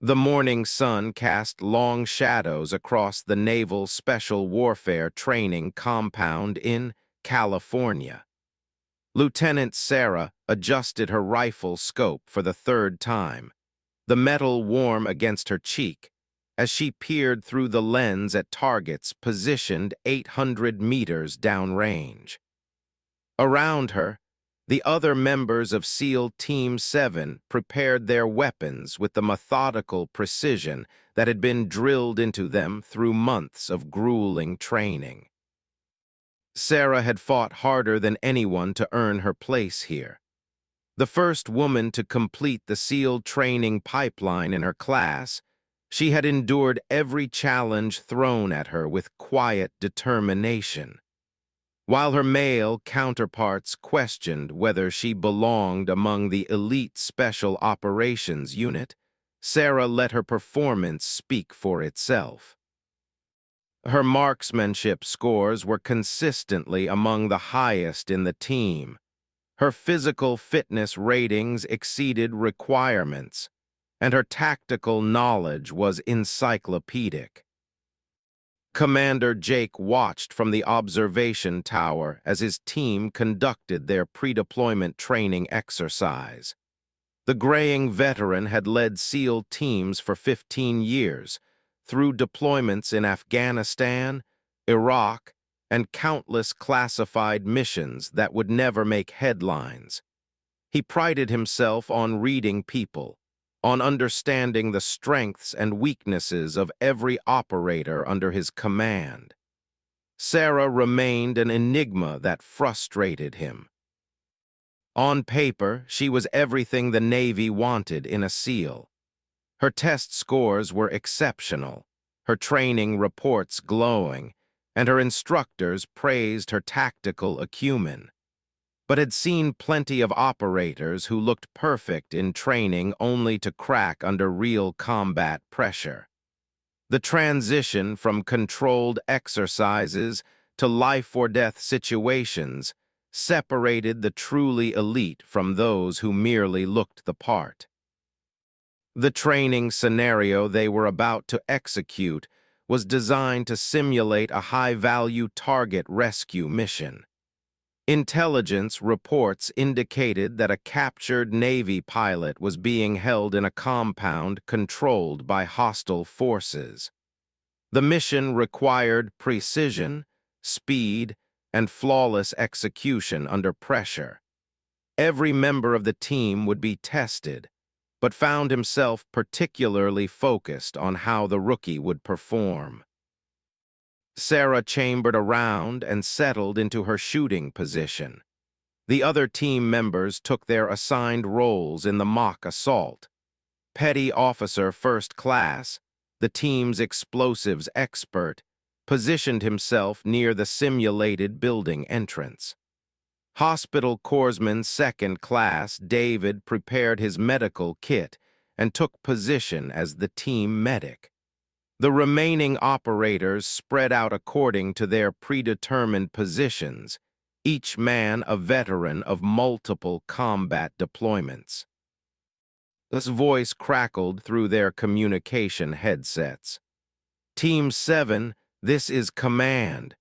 The morning sun cast long shadows across the Naval Special Warfare Training Compound in California. Lieutenant Sarah adjusted her rifle scope for the third time, the metal warm against her cheek, as she peered through the lens at targets positioned 800 meters downrange. Around her, the other members of SEAL Team 7 prepared their weapons with the methodical precision that had been drilled into them through months of grueling training. Sarah had fought harder than anyone to earn her place here. The first woman to complete the SEAL training pipeline in her class, she had endured every challenge thrown at her with quiet determination. While her male counterparts questioned whether she belonged among the elite Special Operations Unit, Sarah let her performance speak for itself. Her marksmanship scores were consistently among the highest in the team. Her physical fitness ratings exceeded requirements, and her tactical knowledge was encyclopedic. Commander Jake watched from the observation tower as his team conducted their pre-deployment training exercise. The graying veteran had led SEAL teams for 15 years, through deployments in Afghanistan, Iraq, and countless classified missions that would never make headlines. He prided himself on reading people, on understanding the strengths and weaknesses of every operator under his command. Sarah remained an enigma that frustrated him. On paper, she was everything the Navy wanted in a SEAL. Her test scores were exceptional, her training reports glowing, and her instructors praised her tactical acumen, but had seen plenty of operators who looked perfect in training only to crack under real combat pressure. The transition from controlled exercises to life-or-death situations separated the truly elite from those who merely looked the part. The training scenario they were about to execute was designed to simulate a high-value target rescue mission. Intelligence reports indicated that a captured Navy pilot was being held in a compound controlled by hostile forces. The mission required precision, speed, and flawless execution under pressure. Every member of the team would be tested, but found himself particularly focused on how the rookie would perform. Sarah chambered around and settled into her shooting position. The other team members took their assigned roles in the mock assault. Petty Officer First Class, the team's explosives expert, positioned himself near the simulated building entrance. Hospital Corpsman Second Class David prepared his medical kit and took position as the team medic. The remaining operators spread out according to their predetermined positions, each man a veteran of multiple combat deployments. This voice crackled through their communication headsets. Team 7, this is command.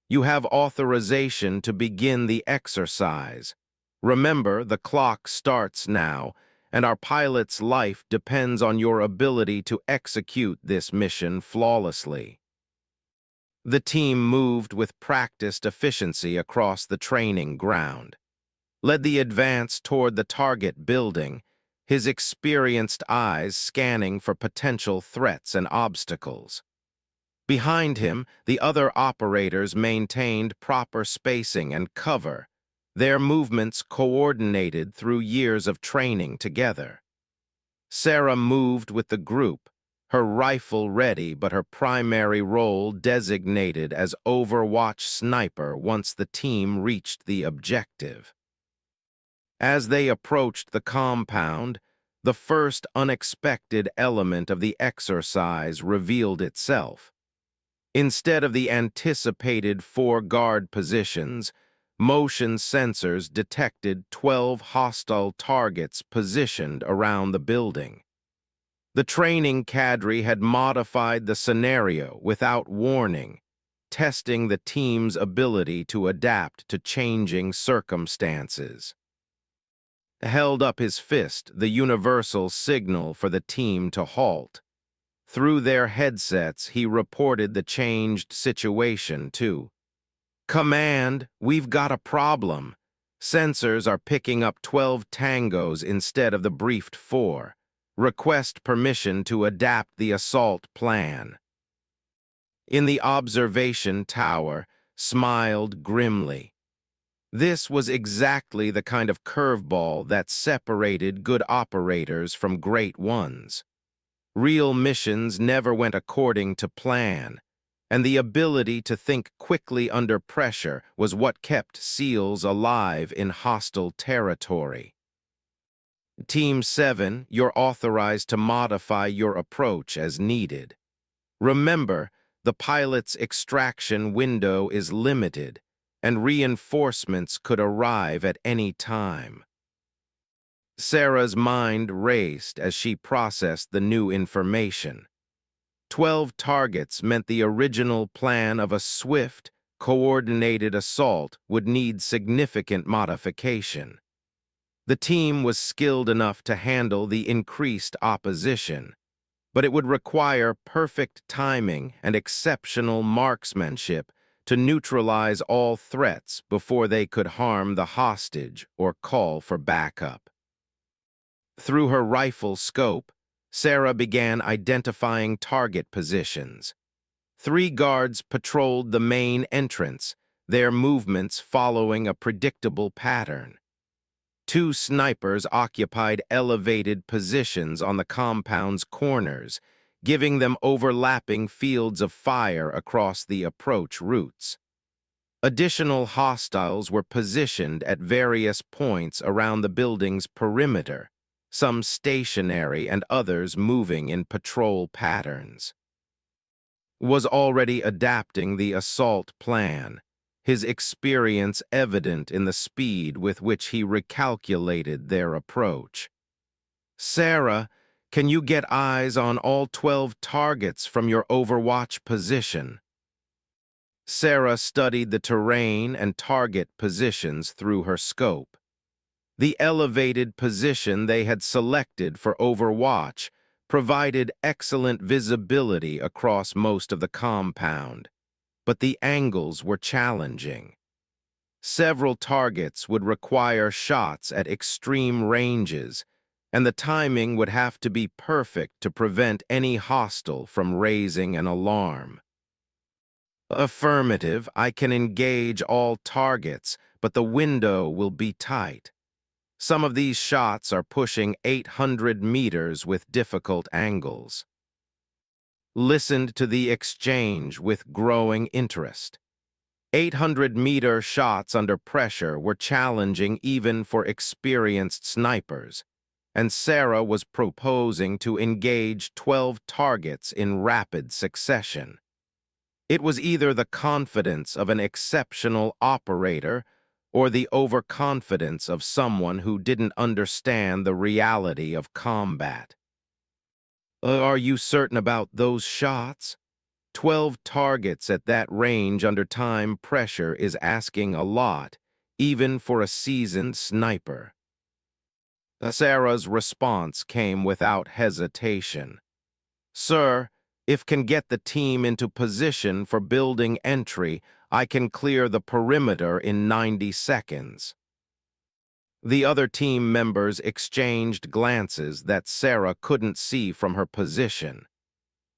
You have authorization to begin the exercise. Remember, the clock starts now, and our pilot's life depends on your ability to execute this mission flawlessly. The team moved with practiced efficiency across the training ground, led the advance toward the target building, his experienced eyes scanning for potential threats and obstacles. Behind him, the other operators maintained proper spacing and cover, their movements coordinated through years of training together. Sarah moved with the group, her rifle ready but her primary role designated as Overwatch Sniper once the team reached the objective. As they approached the compound, the first unexpected element of the exercise revealed itself. Instead of the anticipated 4 guard positions, motion sensors detected 12 hostile targets positioned around the building. The training cadre had modified the scenario without warning, testing the team's ability to adapt to changing circumstances. Held up his fist, the universal signal for the team to halt. Through their headsets, he reported the changed situation to "Command, we've got a problem. Sensors are picking up 12 tangos instead of the briefed 4. Request permission to adapt the assault plan." In the observation tower, smiled grimly. This was exactly the kind of curveball that separated good operators from great ones. Real missions never went according to plan, and the ability to think quickly under pressure was what kept SEALs alive in hostile territory. Team 7, you're authorized to modify your approach as needed. Remember, the pilot's extraction window is limited, and reinforcements could arrive at any time. Sarah's mind raced as she processed the new information. 12 targets meant the original plan of a swift, coordinated assault would need significant modification. The team was skilled enough to handle the increased opposition, but it would require perfect timing and exceptional marksmanship to neutralize all threats before they could harm the hostage or call for backup. Through her rifle scope, Sarah began identifying target positions. 3 guards patrolled the main entrance, their movements following a predictable pattern. 2 snipers occupied elevated positions on the compound's corners, giving them overlapping fields of fire across the approach routes. Additional hostiles were positioned at various points around the building's perimeter, some stationary and others moving in patrol patterns. Was already adapting the assault plan, his experience evident in the speed with which he recalculated their approach. "Sarah, can you get eyes on all 12 targets from your overwatch position?" Sarah studied the terrain and target positions through her scope. The elevated position they had selected for Overwatch provided excellent visibility across most of the compound, but the angles were challenging. Several targets would require shots at extreme ranges, and the timing would have to be perfect to prevent any hostile from raising an alarm. "Affirmative, I can engage all targets, but the window will be tight. Some of these shots are pushing 800 meters with difficult angles." Listened to the exchange with growing interest. 800-meter shots under pressure were challenging even for experienced snipers, and Sarah was proposing to engage 12 targets in rapid succession. It was either the confidence of an exceptional operator or the overconfidence of someone who didn't understand the reality of combat. Are you certain about those shots? 12 targets at that range under time pressure is asking a lot, even for a seasoned sniper." Sarah's response came without hesitation. "Sir, if can get the team into position for building entry, I can clear the perimeter in 90 seconds. The other team members exchanged glances that Sarah couldn't see from her position.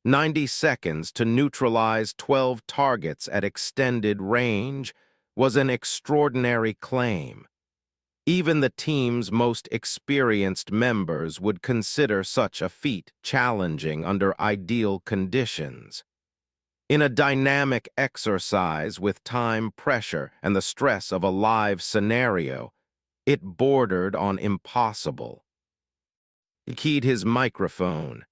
90 seconds to neutralize 12 targets at extended range was an extraordinary claim. Even the team's most experienced members would consider such a feat challenging under ideal conditions. In a dynamic exercise with time pressure and the stress of a live scenario, it bordered on impossible. He keyed his microphone.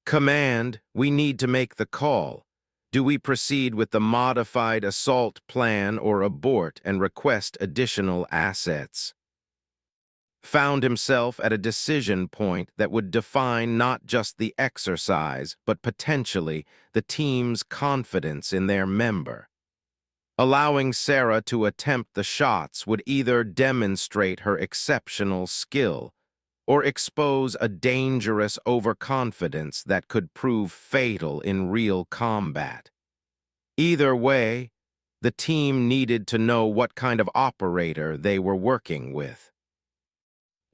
"Command, we need to make the call. Do we proceed with the modified assault plan or abort and request additional assets?" found himself at a decision point that would define not just the exercise, but potentially the team's confidence in their member. Allowing Sarah to attempt the shots would either demonstrate her exceptional skill or expose a dangerous overconfidence that could prove fatal in real combat. Either way, the team needed to know what kind of operator they were working with.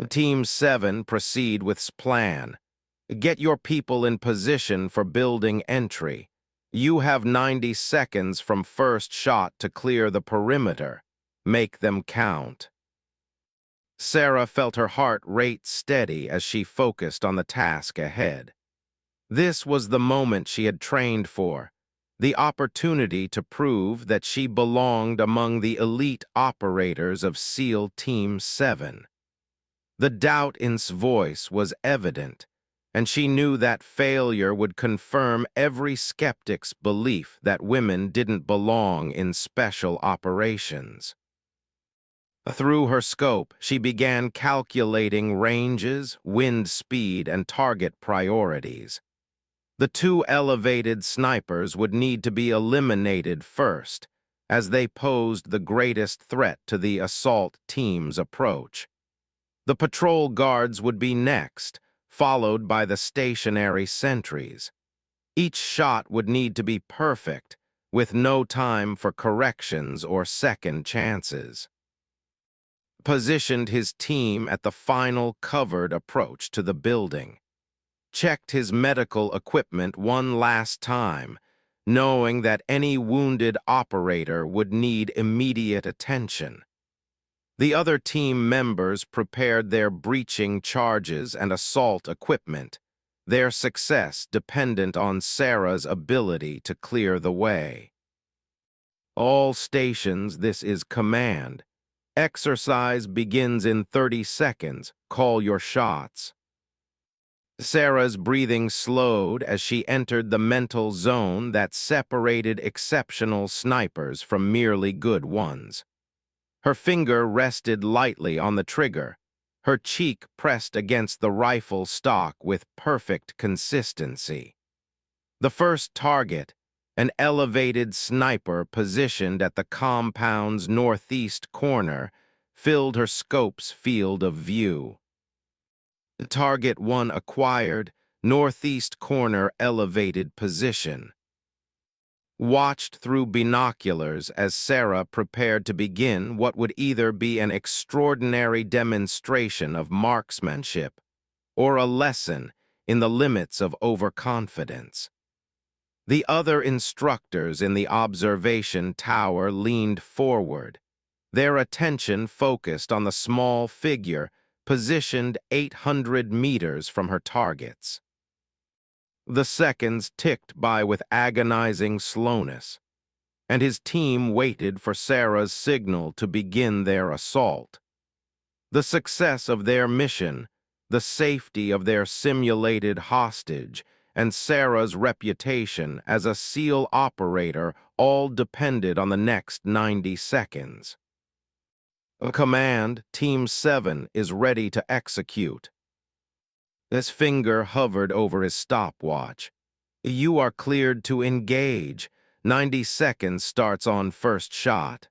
Team 7 proceed with plan. Get your people in position for building entry. You have 90 seconds from first shot to clear the perimeter. Make them count. Sarah felt her heart rate steady as she focused on the task ahead. This was the moment she had trained for, the opportunity to prove that she belonged among the elite operators of SEAL Team 7. The doubt in his voice was evident, and she knew that failure would confirm every skeptic's belief that women didn't belong in special operations. Through her scope, she began calculating ranges, wind speed, and target priorities. The two elevated snipers would need to be eliminated first, as they posed the greatest threat to the assault team's approach. The patrol guards would be next, followed by the stationary sentries. Each shot would need to be perfect, with no time for corrections or second chances. Positioned his team at the final covered approach to the building. Checked his medical equipment one last time, knowing that any wounded operator would need immediate attention. The other team members prepared their breaching charges and assault equipment, their success dependent on Sarah's ability to clear the way. All stations, this is command. Exercise begins in 30 seconds. Call your shots. Sarah's breathing slowed as she entered the mental zone that separated exceptional snipers from merely good ones. Her finger rested lightly on the trigger, her cheek pressed against the rifle stock with perfect consistency. The first target, an elevated sniper positioned at the compound's northeast corner, filled her scope's field of view. Target 1 acquired, northeast corner elevated position. Watched through binoculars as Sarah prepared to begin what would either be an extraordinary demonstration of marksmanship or a lesson in the limits of overconfidence. The other instructors in the observation tower leaned forward, their attention focused on the small figure positioned 800 meters from her targets. The seconds ticked by with agonizing slowness, and his team waited for Sarah's signal to begin their assault. The success of their mission, the safety of their simulated hostage, and Sarah's reputation as a SEAL operator all depended on the next 90 seconds. Command, Team 7 is ready to execute. His finger hovered over his stopwatch. You are cleared to engage. 90 seconds starts on first shot.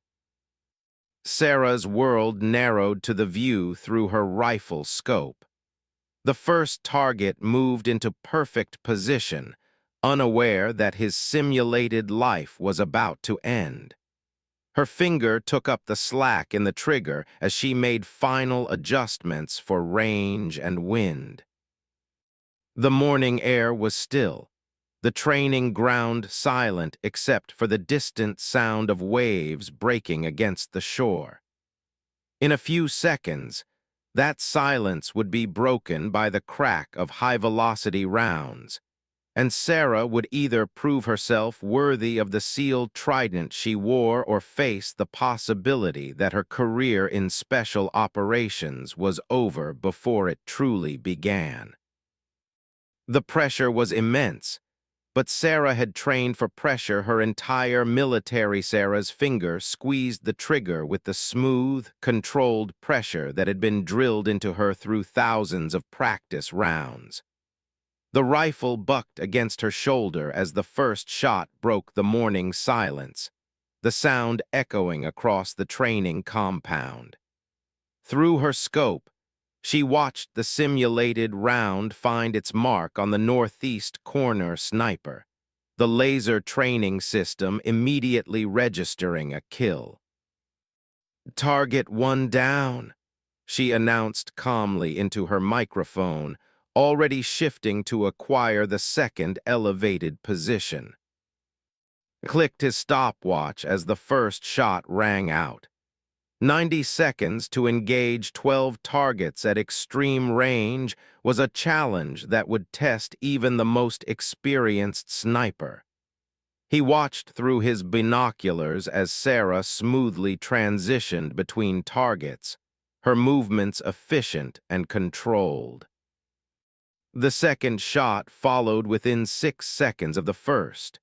Sarah's world narrowed to the view through her rifle scope. The first target moved into perfect position, unaware that his simulated life was about to end. Her finger took up the slack in the trigger as she made final adjustments for range and wind. The morning air was still, the training ground silent except for the distant sound of waves breaking against the shore. In a few seconds, that silence would be broken by the crack of high-velocity rounds, and Sarah would either prove herself worthy of the SEAL trident she wore or face the possibility that her career in special operations was over before it truly began. The pressure was immense, But Sarah had trained for pressure her entire military. Sarah's finger squeezed the trigger with the smooth, controlled pressure that had been drilled into her through thousands of practice rounds. The rifle bucked against her shoulder as the first shot broke the morning silence, the sound echoing across the training compound. Through her scope, she watched the simulated round find its mark on the northeast corner sniper, the laser training system immediately registering a kill. "Target 1 down," she announced calmly into her microphone, already shifting to acquire the second elevated position. Clicked his stopwatch as the first shot rang out. 90 seconds to engage 12 targets at extreme range was a challenge that would test even the most experienced sniper. He watched through his binoculars as Sarah smoothly transitioned between targets, her movements efficient and controlled. The second shot followed within 6 seconds of the first.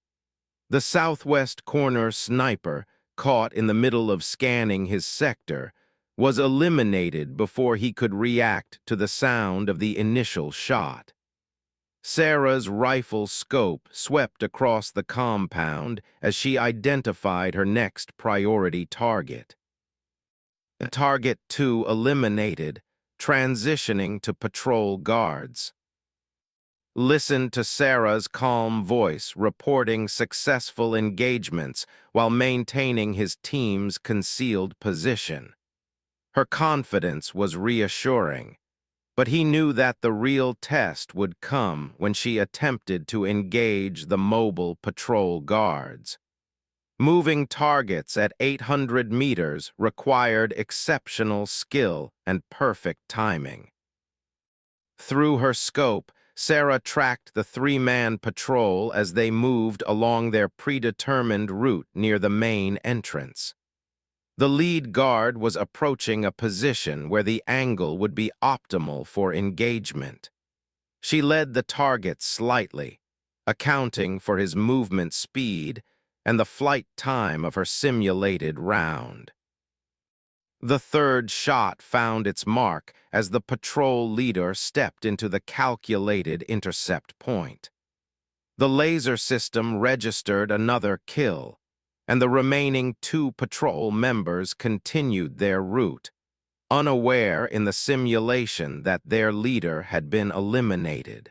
The southwest corner sniper, caught in the middle of scanning his sector, was eliminated before he could react to the sound of the initial shot. Sarah's rifle scope swept across the compound as she identified her next priority target. Target 2 eliminated, transitioning to patrol guards. Listened to Sarah's calm voice reporting successful engagements while maintaining his team's concealed position. Her confidence was reassuring, but he knew that the real test would come when she attempted to engage the mobile patrol guards. Moving targets at 800 meters required exceptional skill and perfect timing. Through her scope, Sarah tracked the three-man patrol as they moved along their predetermined route near the main entrance. The lead guard was approaching a position where the angle would be optimal for engagement. She led the target slightly, accounting for his movement speed and the flight time of her simulated round. The third shot found its mark as the patrol leader stepped into the calculated intercept point. The laser system registered another kill, and the remaining 2 patrol members continued their route, unaware in the simulation that their leader had been eliminated.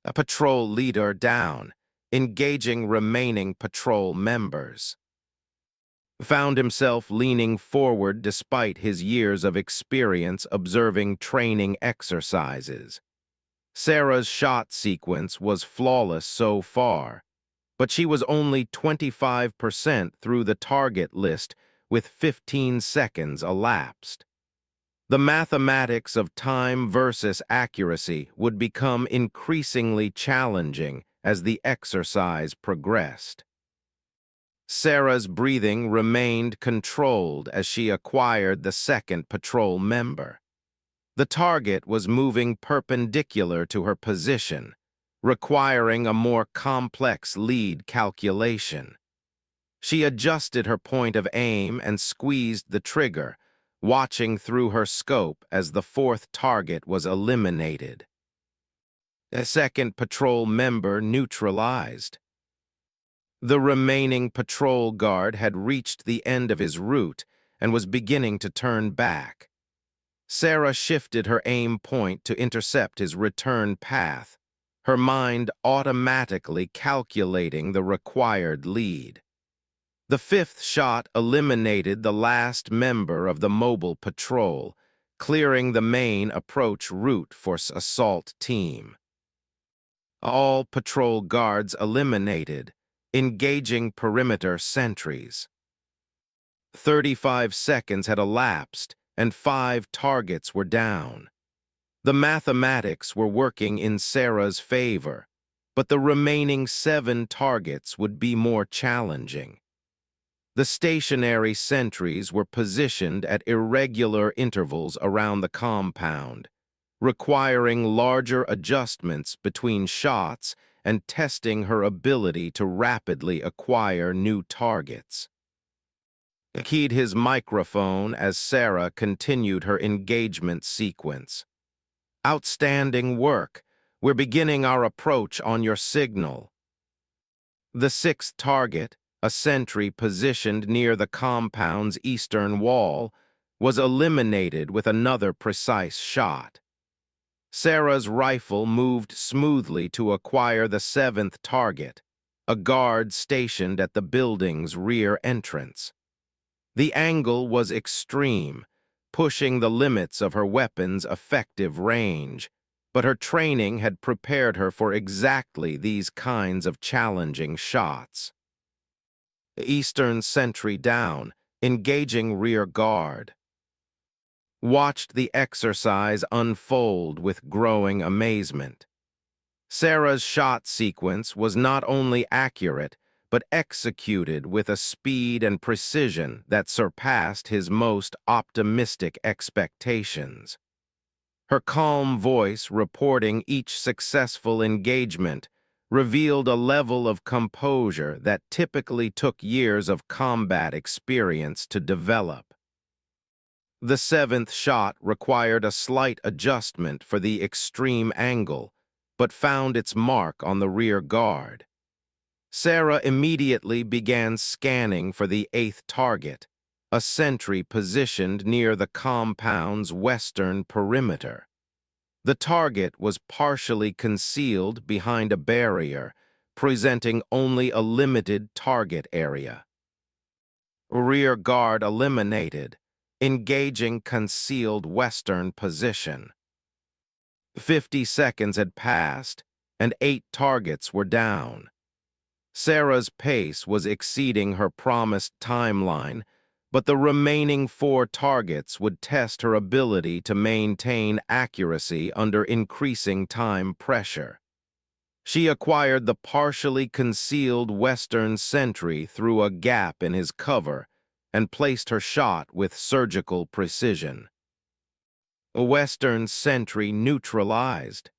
A patrol leader down, engaging remaining patrol members. Found himself leaning forward despite his years of experience observing training exercises. Sarah's shot sequence was flawless so far, but she was only 25% through the target list with 15 seconds elapsed. The mathematics of time versus accuracy would become increasingly challenging as the exercise progressed. Sarah's breathing remained controlled as she acquired the second patrol member. The target was moving perpendicular to her position, requiring a more complex lead calculation. She adjusted her point of aim and squeezed the trigger, watching through her scope as the fourth target was eliminated. A second patrol member neutralized. The remaining patrol guard had reached the end of his route and was beginning to turn back. Sarah shifted her aim point to intercept his return path, her mind automatically calculating the required lead. The fifth shot eliminated the last member of the mobile patrol, clearing the main approach route for assault team. All patrol guards eliminated, engaging perimeter sentries. 35 seconds had elapsed, and 5 targets were down. The mathematics were working in Sarah's favor, but the remaining 7 targets would be more challenging. The stationary sentries were positioned at irregular intervals around the compound, requiring larger adjustments between shots and testing her ability to rapidly acquire new targets. He keyed his microphone as Sarah continued her engagement sequence. "Outstanding work. We're beginning our approach on your signal." The sixth target, a sentry positioned near the compound's eastern wall, was eliminated with another precise shot. Sarah's rifle moved smoothly to acquire the seventh target, a guard stationed at the building's rear entrance. The angle was extreme, pushing the limits of her weapon's effective range, but her training had prepared her for exactly these kinds of challenging shots. Eastern sentry down, engaging rear guard. Watched the exercise unfold with growing amazement. Sarah's shot sequence was not only accurate, but executed with a speed and precision that surpassed his most optimistic expectations. Her calm voice reporting each successful engagement revealed a level of composure that typically took years of combat experience to develop. The seventh shot required a slight adjustment for the extreme angle, but found its mark on the rear guard. Sarah immediately began scanning for the eighth target, a sentry positioned near the compound's western perimeter. The target was partially concealed behind a barrier, presenting only a limited target area. Rear guard eliminated, engaging concealed western position. 50 seconds had passed, and 8 targets were down. Sarah's pace was exceeding her promised timeline, but the remaining 4 targets would test her ability to maintain accuracy under increasing time pressure. She acquired the partially concealed western sentry through a gap in his cover and placed her shot with surgical precision. A western sentry neutralized.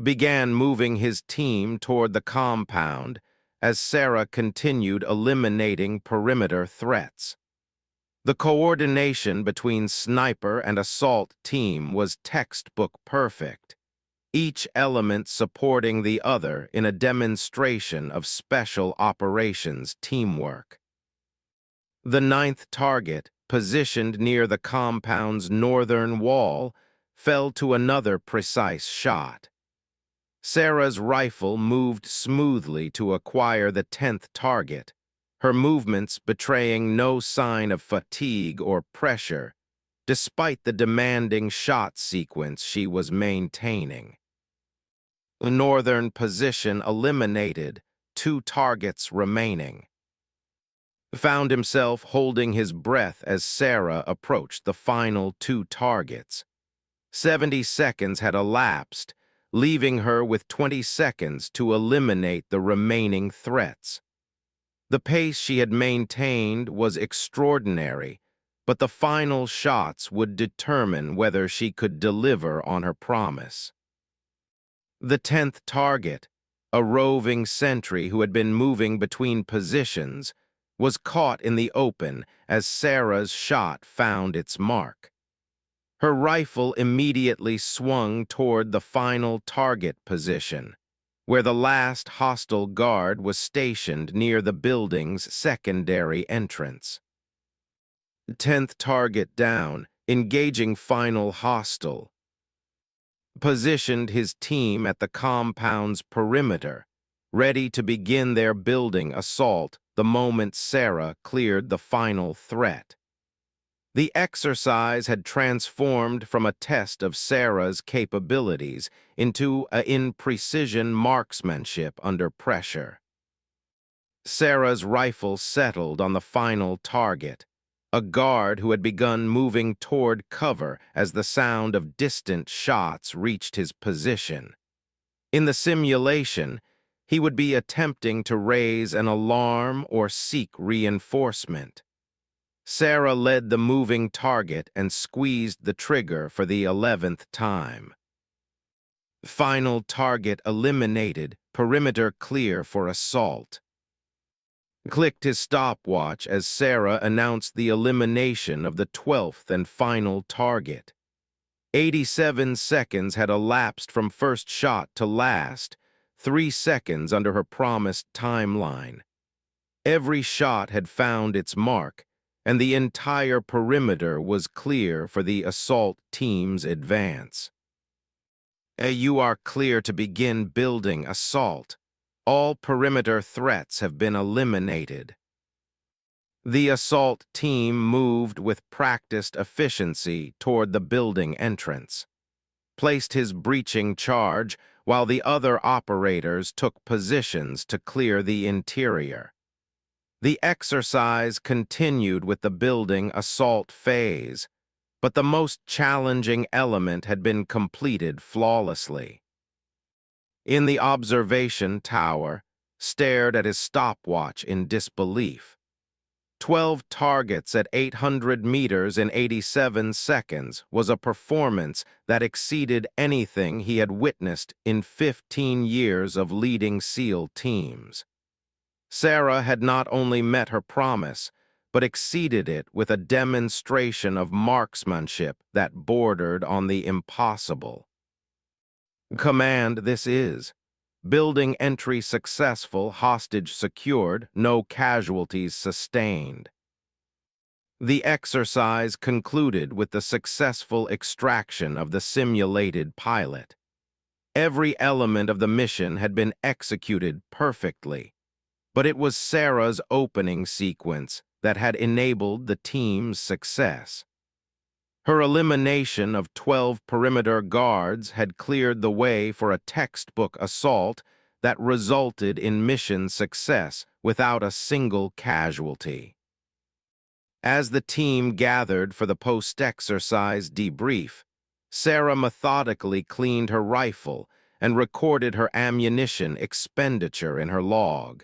Began moving his team toward the compound as Sarah continued eliminating perimeter threats. The coordination between sniper and assault team was textbook perfect, each element supporting the other in a demonstration of special operations teamwork. The ninth target, positioned near the compound's northern wall, fell to another precise shot. Sarah's rifle moved smoothly to acquire the 10th target, her movements betraying no sign of fatigue or pressure, despite the demanding shot sequence she was maintaining. The northern position eliminated, 2 targets remaining. Found himself holding his breath as Sarah approached the final 2 targets. 70 seconds had elapsed, leaving her with 20 seconds to eliminate the remaining threats. The pace she had maintained was extraordinary, but the final shots would determine whether she could deliver on her promise. The 10th target, a roving sentry who had been moving between positions, was caught in the open as Sarah's shot found its mark. Her rifle immediately swung toward the final target position, where the last hostile guard was stationed near the building's secondary entrance. 10th target down, engaging final hostile. Positioned his team at the compound's perimeter, ready to begin their building assault the moment Sarah cleared the final threat. The exercise had transformed from a test of Sarah's capabilities into in precision marksmanship under pressure. Sarah's rifle settled on the final target, a guard who had begun moving toward cover as the sound of distant shots reached his position. In the simulation, he would be attempting to raise an alarm or seek reinforcement. Sarah led the moving target and squeezed the trigger for the 11th time. Final target eliminated, perimeter clear for assault. Clicked his stopwatch as Sarah announced the elimination of the 12th and final target. 87 seconds had elapsed from first shot to last, 3 seconds under her promised timeline. Every shot had found its mark, and the entire perimeter was clear for the assault team's advance. You are clear to begin building assault. All perimeter threats have been eliminated. The assault team moved with practiced efficiency toward the building entrance, placed his breaching charge while the other operators took positions to clear the interior. The exercise continued with the building assault phase, but the most challenging element had been completed flawlessly. In the observation tower, stared at his stopwatch in disbelief. 12 targets at 800 meters in 87 seconds was a performance that exceeded anything he had witnessed in 15 years of leading SEAL teams. Sarah had not only met her promise, but exceeded it with a demonstration of marksmanship that bordered on the impossible. Command, this is. Building entry successful, hostage secured, no casualties sustained. The exercise concluded with the successful extraction of the simulated pilot. Every element of the mission had been executed perfectly, but it was Sarah's opening sequence that had enabled the team's success. Her elimination of 12 perimeter guards had cleared the way for a textbook assault that resulted in mission success without a single casualty. As the team gathered for the post-exercise debrief, Sarah methodically cleaned her rifle and recorded her ammunition expenditure in her log.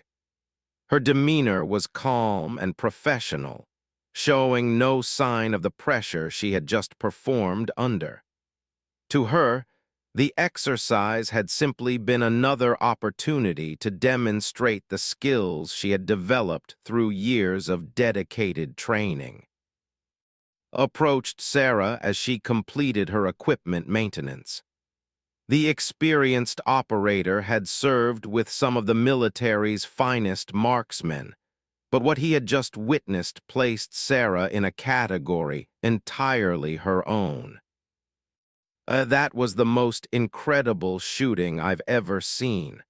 Her demeanor was calm and professional, showing no sign of the pressure she had just performed under. To her, the exercise had simply been another opportunity to demonstrate the skills she had developed through years of dedicated training. Approached Sarah as she completed her equipment maintenance. The experienced operator had served with some of the military's finest marksmen, but what he had just witnessed placed Sarah in a category entirely her own. That was the most incredible shooting I've ever seen.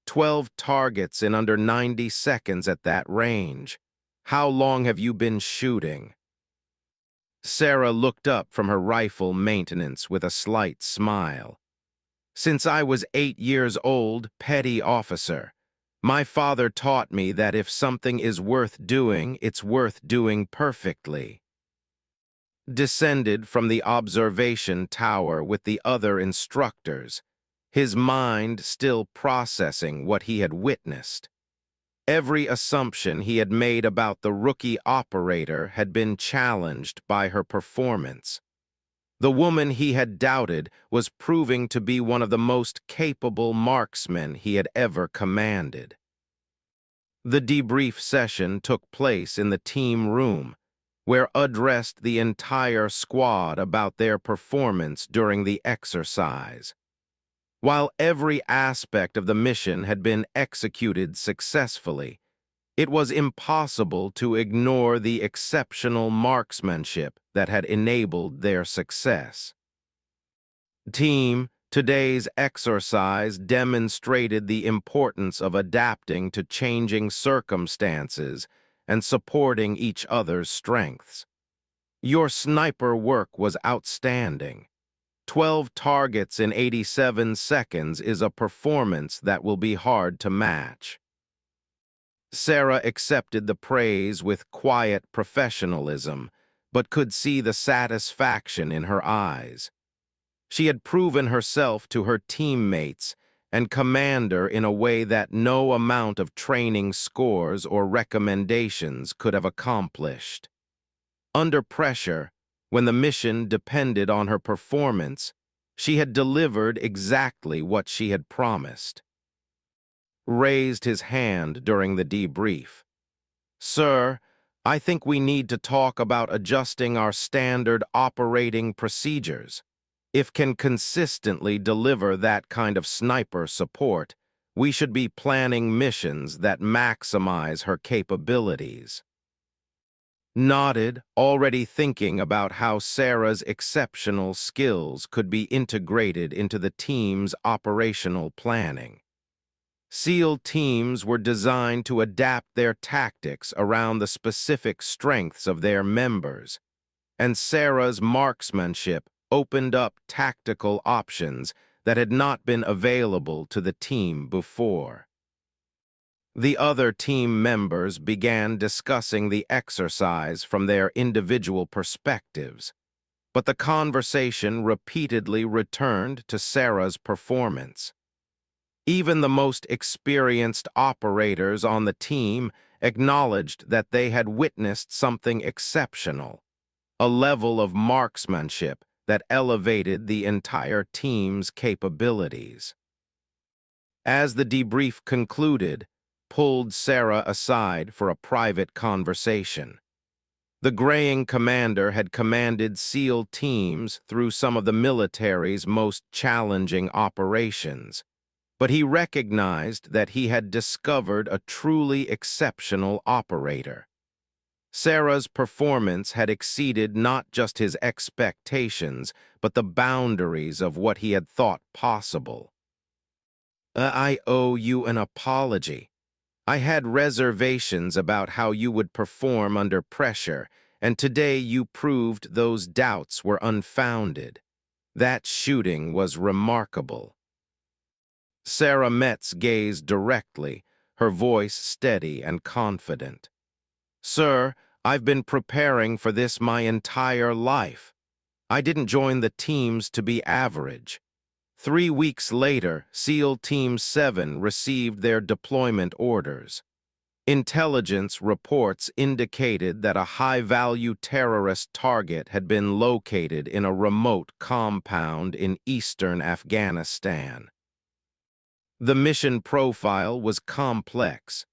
12 targets in under 90 seconds at that range. How long have you been shooting? Sarah looked up from her rifle maintenance with a slight smile. Since I was 8 years old, petty officer. My father taught me that if something is worth doing, it's worth doing perfectly. Descended from the observation tower with the other instructors, his mind still processing what he had witnessed. Every assumption he had made about the rookie operator had been challenged by her performance. The woman he had doubted was proving to be one of the most capable marksmen he had ever commanded. The debrief session took place in the team room, where addressed the entire squad about their performance during the exercise. While every aspect of the mission had been executed successfully, it was impossible to ignore the exceptional marksmanship that had enabled their success. Team, today's exercise demonstrated the importance of adapting to changing circumstances and supporting each other's strengths. Your sniper work was outstanding. 12 targets in 87 seconds is a performance that will be hard to match. Sarah accepted the praise with quiet professionalism, but could see the satisfaction in her eyes. She had proven herself to her teammates and commander in a way that no amount of training scores or recommendations could have accomplished. Under pressure, when the mission depended on her performance, She had delivered exactly what she had promised. Raised his hand during the debrief. Sir, I think we need to talk about adjusting our standard operating procedures. If can consistently deliver that kind of sniper support, we should be planning missions that maximize her capabilities. Nodded, already thinking about how Sarah's exceptional skills could be integrated into the team's operational planning. SEAL teams were designed to adapt their tactics around the specific strengths of their members, and Sarah's marksmanship opened up tactical options that had not been available to the team before. The other team members began discussing the exercise from their individual perspectives, but the conversation repeatedly returned to Sarah's performance. Even the most experienced operators on the team acknowledged that they had witnessed something exceptional, a level of marksmanship that elevated the entire team's capabilities. As the debrief concluded, pulled Sarah aside for a private conversation. The graying commander had commanded SEAL teams through some of the military's most challenging operations, but he recognized that he had discovered a truly exceptional operator. Sarah's performance had exceeded not just his expectations, but the boundaries of what he had thought possible. I owe you an apology. I had reservations about how you would perform under pressure, and today you proved those doubts were unfounded. That shooting was remarkable. Sarah Metz gazed directly, her voice steady and confident. Sir, I've been preparing for this my entire life. I didn't join the teams to be average. 3 weeks later, SEAL Team 7 received their deployment orders. Intelligence reports indicated that a high-value terrorist target had been located in a remote compound in eastern Afghanistan. The mission profile was complex,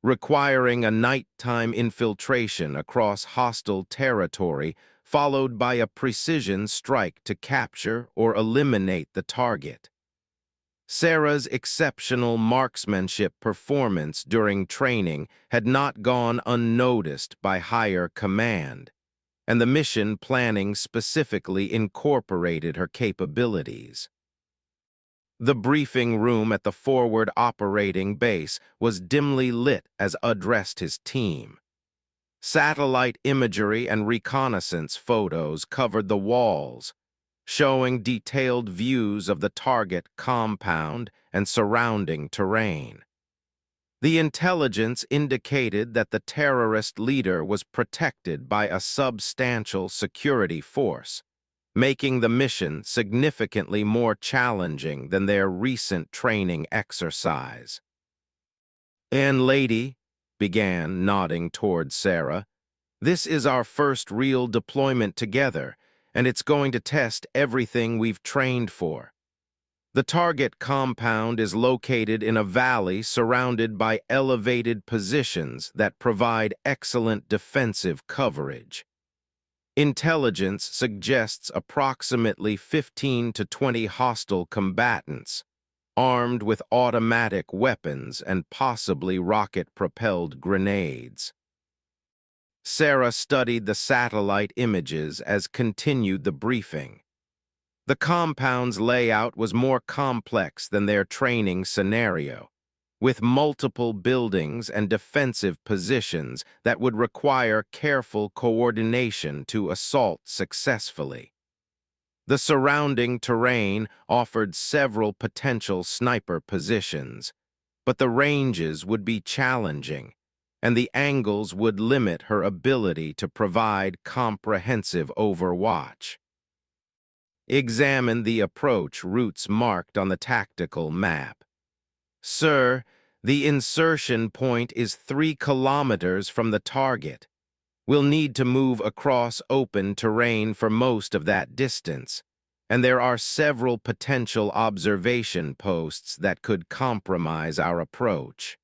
requiring a nighttime infiltration across hostile territory followed by a precision strike to capture or eliminate the target. Sarah's exceptional marksmanship performance during training had not gone unnoticed by higher command, and the mission planning specifically incorporated her capabilities. The briefing room at the forward operating base was dimly lit as addressed his team. Satellite imagery and reconnaissance photos covered the walls, showing detailed views of the target compound and surrounding terrain. The intelligence indicated that the terrorist leader was protected by a substantial security force, making the mission significantly more challenging than their recent training exercise. "And lady," began, nodding toward Sarah, "this is our first real deployment together, and it's going to test everything we've trained for. The target compound is located in a valley surrounded by elevated positions that provide excellent defensive coverage. Intelligence suggests approximately 15 to 20 hostile combatants, armed with automatic weapons and possibly rocket-propelled grenades." Sarah studied the satellite images as continued the briefing. The compound's layout was more complex than their training scenario, with multiple buildings and defensive positions that would require careful coordination to assault successfully. The surrounding terrain offered several potential sniper positions, but the ranges would be challenging, and the angles would limit her ability to provide comprehensive overwatch. Examine the approach routes marked on the tactical map. Sir, the insertion point is 3 kilometers from the target. We'll need to move across open terrain for most of that distance, and there are several potential observation posts that could compromise our approach.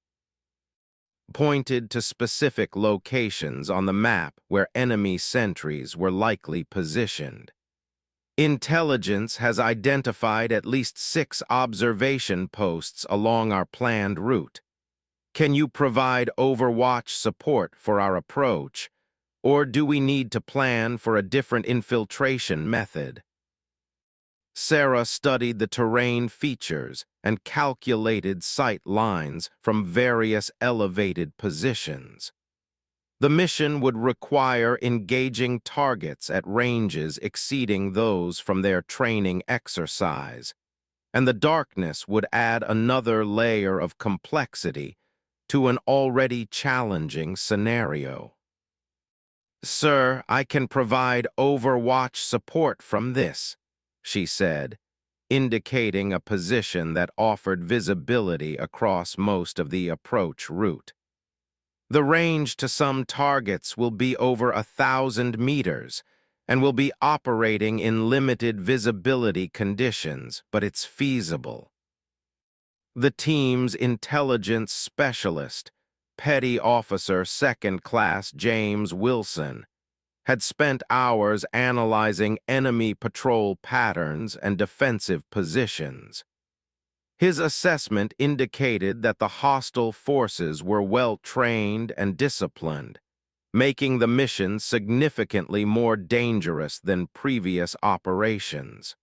Pointed to specific locations on the map where enemy sentries were likely positioned. Intelligence has identified at least 6 observation posts along our planned route. Can you provide Overwatch support for our approach, or do we need to plan for a different infiltration method? Sarah studied the terrain features and calculated sight lines from various elevated positions. The mission would require engaging targets at ranges exceeding those from their training exercise, and the darkness would add another layer of complexity to an already challenging scenario. "Sir, I can provide Overwatch support from this," she said, indicating a position that offered visibility across most of the approach route. "The range to some targets will be over 1,000 meters and will be operating in limited visibility conditions, but it's feasible." The team's intelligence specialist, Petty Officer Second Class James Wilson, had spent hours analyzing enemy patrol patterns and defensive positions. His assessment indicated that the hostile forces were well-trained and disciplined, making the mission significantly more dangerous than previous operations.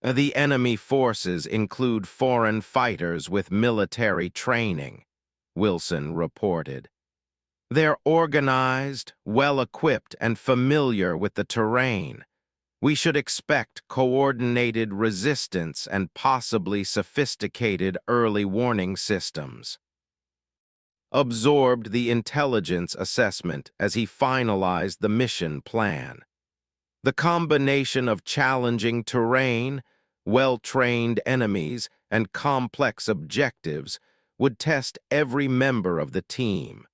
The enemy forces include foreign fighters with military training, Wilson reported. "They're organized, well-equipped, and familiar with the terrain. We should expect coordinated resistance and possibly sophisticated early warning systems." Absorbed the intelligence assessment as he finalized the mission plan. The combination of challenging terrain, well-trained enemies, and complex objectives would test every member of the team.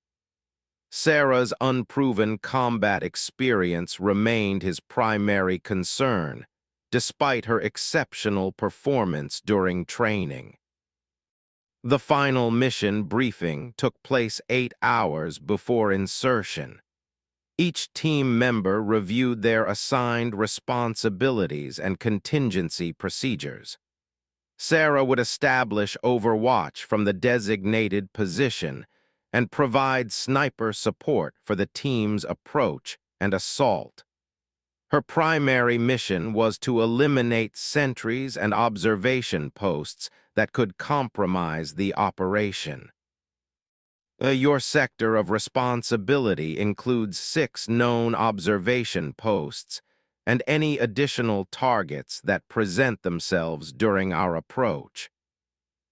Sarah's unproven combat experience remained his primary concern, despite her exceptional performance during training. The final mission briefing took place 8 hours before insertion. Each team member reviewed their assigned responsibilities and contingency procedures. Sarah would establish Overwatch from the designated position and provide sniper support for the team's approach and assault. Her primary mission was to eliminate sentries and observation posts that could compromise the operation. Your sector of responsibility includes 6 known observation posts and any additional targets that present themselves during our approach.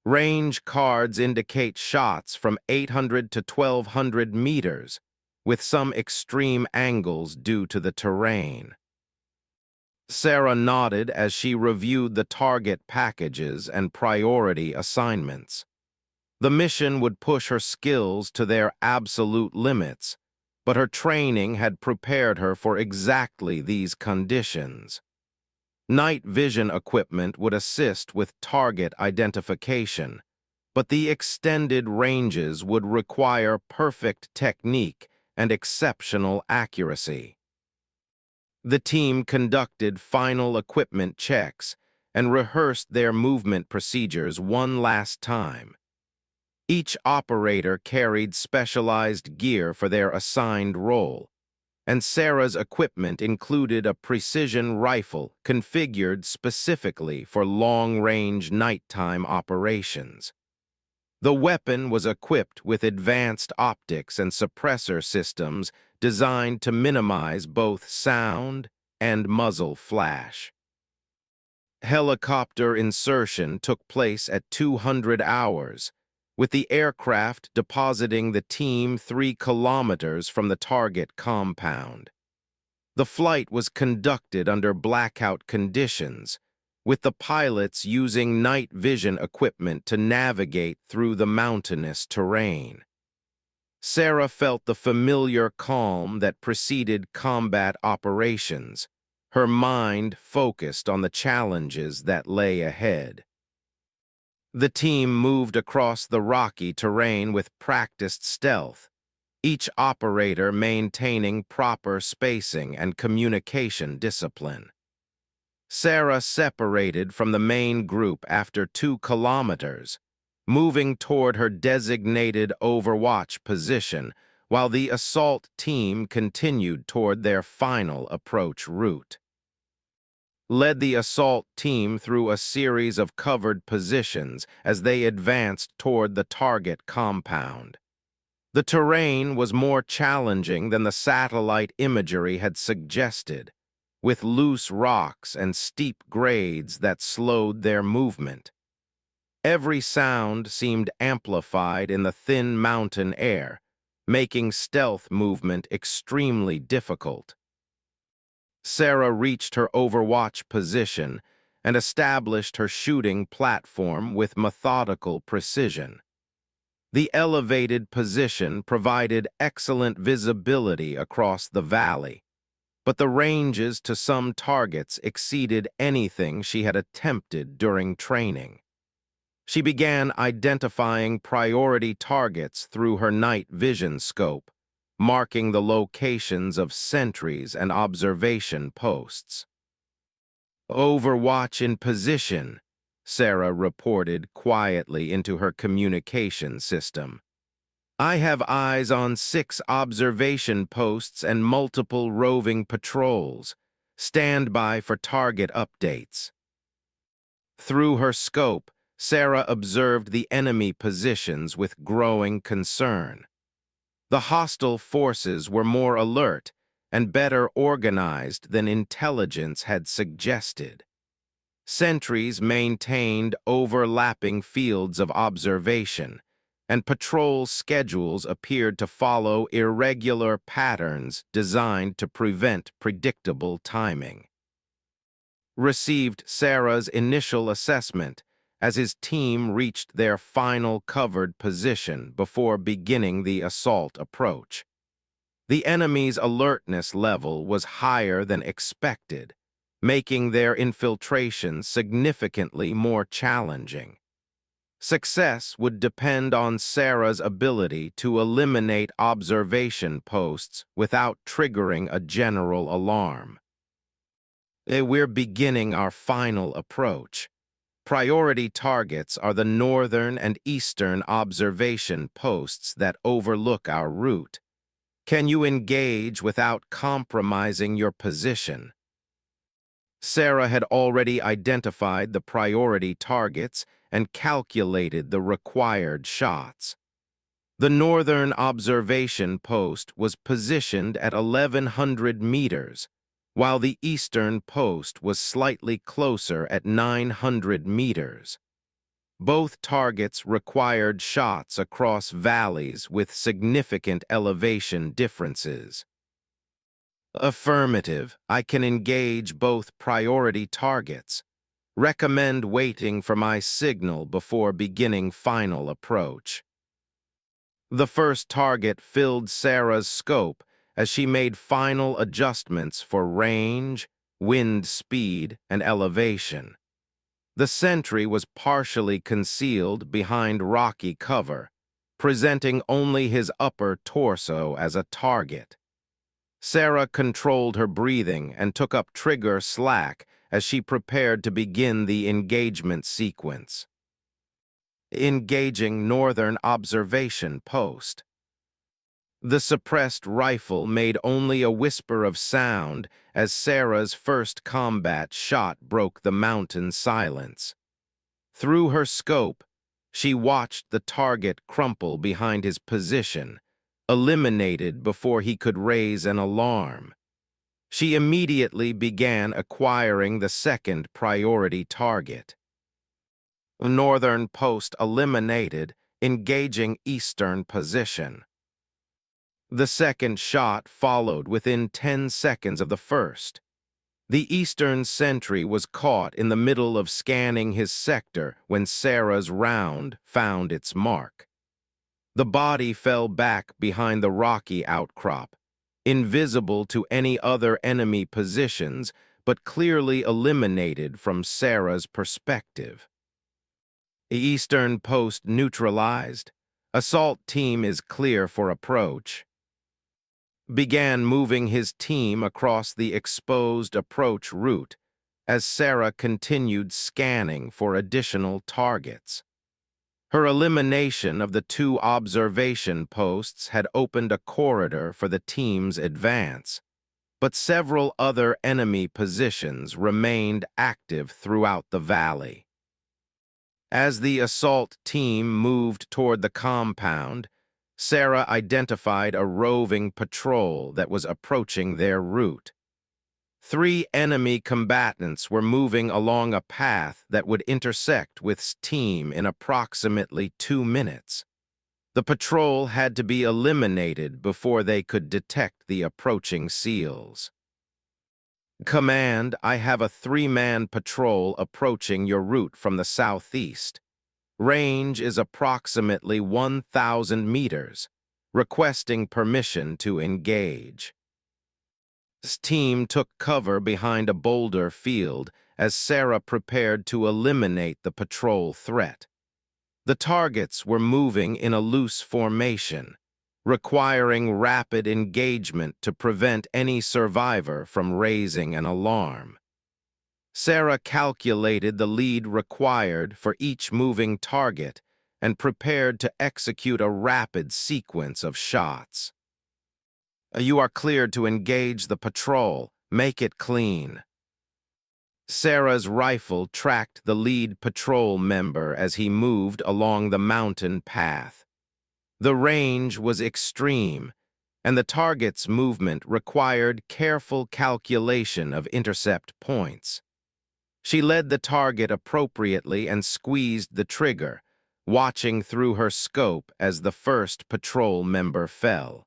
Range cards indicate shots from 800 to 1,200 meters, with some extreme angles due to the terrain. Sarah nodded as she reviewed the target packages and priority assignments. The mission would push her skills to their absolute limits, but her training had prepared her for exactly these conditions. Night vision equipment would assist with target identification, but the extended ranges would require perfect technique and exceptional accuracy. The team conducted final equipment checks and rehearsed their movement procedures one last time. Each operator carried specialized gear for their assigned role, and Sarah's equipment included a precision rifle configured specifically for long-range nighttime operations. The weapon was equipped with advanced optics and suppressor systems designed to minimize both sound and muzzle flash. Helicopter insertion took place at 200 hours, with the aircraft depositing the team 3 kilometers from the target compound. The flight was conducted under blackout conditions, with the pilots using night vision equipment to navigate through the mountainous terrain. Sarah felt the familiar calm that preceded combat operations, her mind focused on the challenges that lay ahead. The team moved across the rocky terrain with practiced stealth, each operator maintaining proper spacing and communication discipline. Sarah separated from the main group after 2 kilometers, moving toward her designated overwatch position, while the assault team continued toward their final approach route. Led the assault team through a series of covered positions as they advanced toward the target compound. The terrain was more challenging than the satellite imagery had suggested, with loose rocks and steep grades that slowed their movement. Every sound seemed amplified in the thin mountain air, making stealth movement extremely difficult. Sarah reached her overwatch position and established her shooting platform with methodical precision. The elevated position provided excellent visibility across the valley, but the ranges to some targets exceeded anything she had attempted during training. She began identifying priority targets through her night vision scope, marking the locations of sentries and observation posts. "Overwatch in position," Sarah reported quietly into her communication system. "I have eyes on 6 observation posts and multiple roving patrols. Stand by for target updates." Through her scope, Sarah observed the enemy positions with growing concern. The hostile forces were more alert and better organized than intelligence had suggested. Sentries maintained overlapping fields of observation, and patrol schedules appeared to follow irregular patterns designed to prevent predictable timing. Received Sarah's initial assessment as his team reached their final covered position before beginning the assault approach. The enemy's alertness level was higher than expected, making their infiltration significantly more challenging. Success would depend on Sarah's ability to eliminate observation posts without triggering a general alarm. We're beginning our final approach. Priority targets are the northern and eastern observation posts that overlook our route. Can you engage without compromising your position? Sarah had already identified the priority targets and calculated the required shots. The northern observation post was positioned at 1,100 meters, while the eastern post was slightly closer at 900 meters. Both targets required shots across valleys with significant elevation differences. Affirmative, I can engage both priority targets. Recommend waiting for my signal before beginning final approach. The first target filled Sarah's scope as she made final adjustments for range, wind speed, and elevation. The sentry was partially concealed behind rocky cover, presenting only his upper torso as a target. Sarah controlled her breathing and took up trigger slack as she prepared to begin the engagement sequence. Engaging northern observation post. The suppressed rifle made only a whisper of sound as Sarah's first combat shot broke the mountain silence. Through her scope, she watched the target crumple behind his position, eliminated before he could raise an alarm. She immediately began acquiring the second priority target. Northern post eliminated, engaging eastern position. The second shot followed within 10 seconds of the first. The eastern sentry was caught in the middle of scanning his sector when Sarah's round found its mark. The body fell back behind the rocky outcrop, invisible to any other enemy positions, but clearly eliminated from Sarah's perspective. Eastern post neutralized. Assault team is clear for approach. Began moving his team across the exposed approach route as Sarah continued scanning for additional targets. Her elimination of the 2 observation posts had opened a corridor for the team's advance, but several other enemy positions remained active throughout the valley. As the assault team moved toward the compound, Sarah identified a roving patrol that was approaching their route. 3 enemy combatants were moving along a path that would intersect with team in approximately 2 minutes. The patrol had to be eliminated before they could detect the approaching SEALs. Command, I have a 3-man patrol approaching your route from the southeast. Range is approximately 1,000 meters, requesting permission to engage. This team took cover behind a boulder field as Sarah prepared to eliminate the patrol threat. The targets were moving in a loose formation, requiring rapid engagement to prevent any survivor from raising an alarm. Sarah calculated the lead required for each moving target and prepared to execute a rapid sequence of shots. You are cleared to engage the patrol. Make it clean. Sarah's rifle tracked the lead patrol member as he moved along the mountain path. The range was extreme, and the target's movement required careful calculation of intercept points. She led the target appropriately and squeezed the trigger, watching through her scope as the first patrol member fell.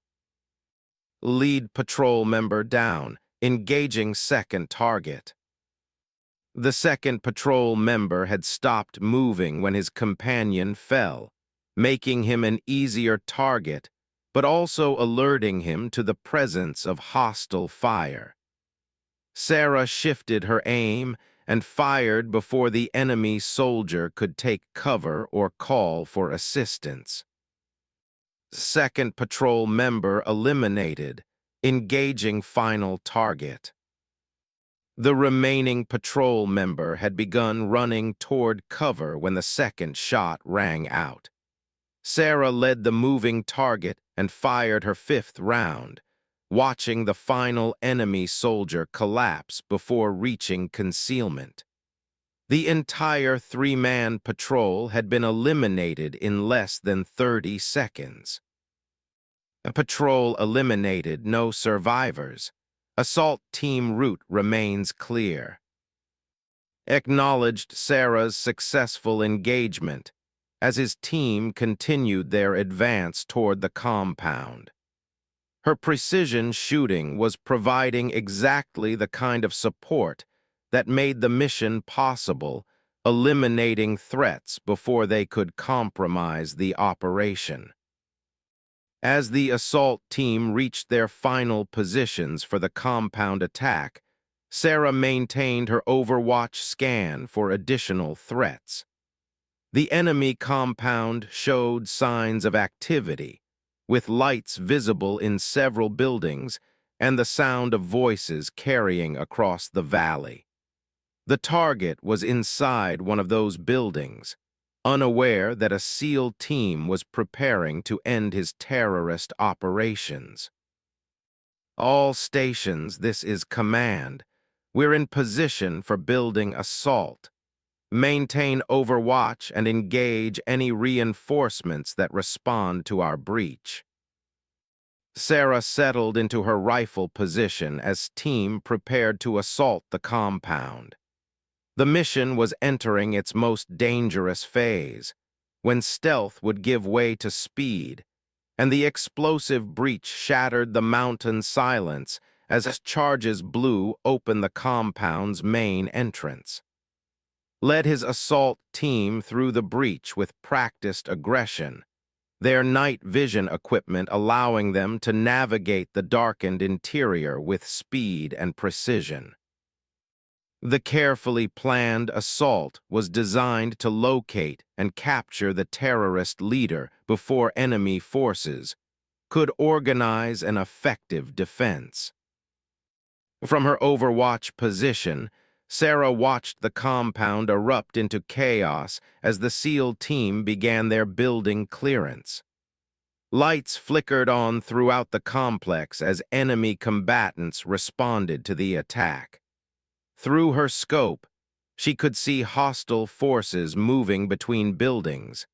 Lead patrol member down, engaging second target. The second patrol member had stopped moving when his companion fell, making him an easier target, but also alerting him to the presence of hostile fire. Sarah shifted her aim and fired before the enemy soldier could take cover or call for assistance. Second patrol member eliminated, engaging final target. The remaining patrol member had begun running toward cover when the second shot rang out. Sarah led the moving target and fired her 5th round, watching the final enemy soldier collapse before reaching concealment. The entire 3-man patrol had been eliminated in less than 30 seconds. A patrol eliminated, no survivors. Assault team route remains clear. Acknowledged Sarah's successful engagement as his team continued their advance toward the compound. Her precision shooting was providing exactly the kind of support that made the mission possible, eliminating threats before they could compromise the operation. As the assault team reached their final positions for the compound attack, Sarah maintained her Overwatch scan for additional threats. The enemy compound showed signs of activity, with lights visible in several buildings and the sound of voices carrying across the valley. The target was inside one of those buildings, unaware that a SEAL team was preparing to end his terrorist operations. All stations, this is command. We're in position for building assault. Maintain Overwatch and engage any reinforcements that respond to our breach. Sarah settled into her rifle position as team prepared to assault the compound. The mission was entering its most dangerous phase, when stealth would give way to speed, and the explosive breach shattered the mountain silence as charges blew open the compound's main entrance. Led his assault team through the breach with practiced aggression, their night vision equipment allowing them to navigate the darkened interior with speed and precision. The carefully planned assault was designed to locate and capture the terrorist leader before enemy forces could organize an effective defense. From her overwatch position, Sarah watched the compound erupt into chaos as the SEAL team began their building clearance. Lights flickered on throughout the complex as enemy combatants responded to the attack. Through her scope, she could see hostile forces moving between buildings,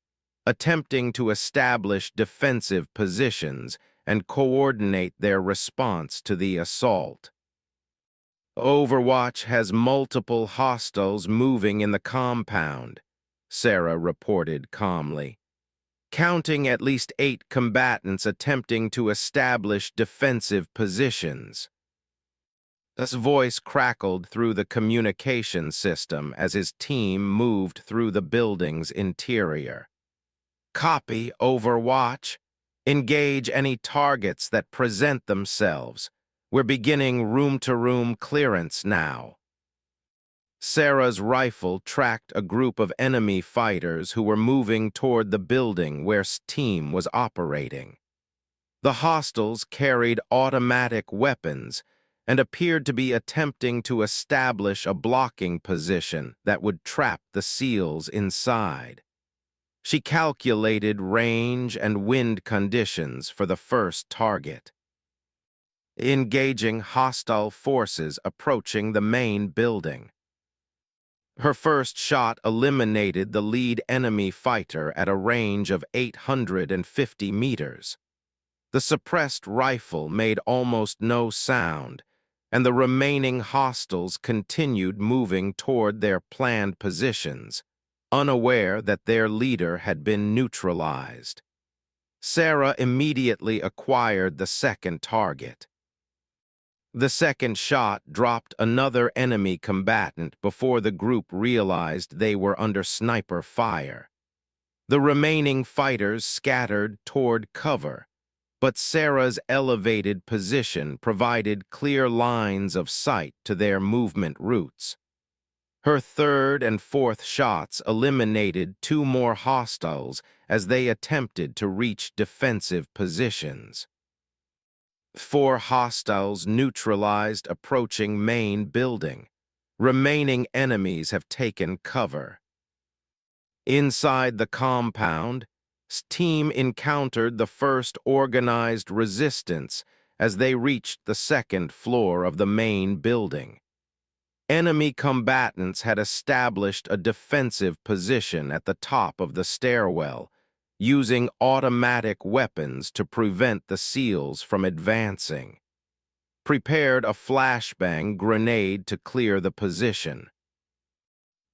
attempting to establish defensive positions and coordinate their response to the assault. Overwatch has multiple hostiles moving in the compound, Sarah reported calmly, counting at least 8 combatants attempting to establish defensive positions. His voice crackled through the communication system as his team moved through the building's interior. Copy, Overwatch. Engage any targets that present themselves. We're beginning room-to-room clearance now. Sarah's rifle tracked a group of enemy fighters who were moving toward the building where SEAL team was operating. The hostiles carried automatic weapons and appeared to be attempting to establish a blocking position that would trap the SEALs inside. She calculated range and wind conditions for the first target. Engaging hostile forces approaching the main building. Her first shot eliminated the lead enemy fighter at a range of 850 meters. The suppressed rifle made almost no sound, and the remaining hostiles continued moving toward their planned positions, unaware that their leader had been neutralized. Sarah immediately acquired the second target. The second shot dropped another enemy combatant before the group realized they were under sniper fire. The remaining fighters scattered toward cover, but Sarah's elevated position provided clear lines of sight to their movement routes. Her third and fourth shots eliminated 2 more hostiles as they attempted to reach defensive positions. 4 hostiles neutralized approaching main building. Remaining enemies have taken cover. Inside the compound, SEAL team encountered the first organized resistance as they reached the second floor of the main building. Enemy combatants had established a defensive position at the top of the stairwell, using automatic weapons to prevent the SEALs from advancing. Prepared a flashbang grenade to clear the position.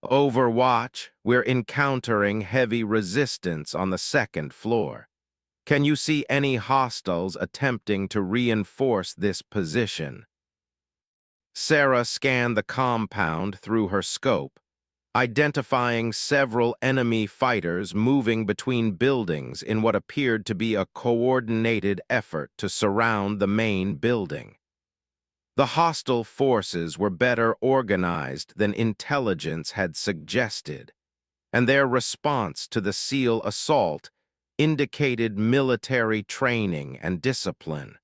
Overwatch, we're encountering heavy resistance on the second floor. Can you see any hostiles attempting to reinforce this position? Sarah scanned the compound through her scope, identifying several enemy fighters moving between buildings in what appeared to be a coordinated effort to surround the main building. The hostile forces were better organized than intelligence had suggested, and their response to the SEAL assault indicated military training and discipline.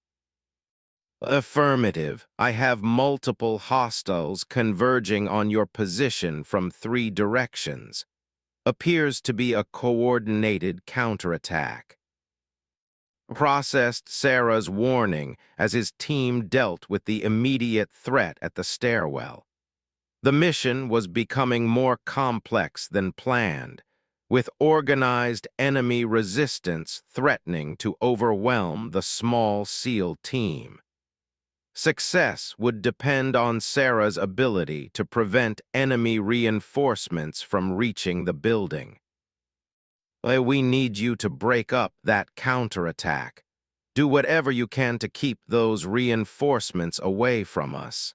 Affirmative. I have multiple hostiles converging on your position from 3 directions. Appears to be a coordinated counterattack. Processed Sarah's warning as his team dealt with the immediate threat at the stairwell. The mission was becoming more complex than planned, with organized enemy resistance threatening to overwhelm the small SEAL team. Success would depend on Sarah's ability to prevent enemy reinforcements from reaching the building. We need you to break up that counterattack. Do whatever you can to keep those reinforcements away from us.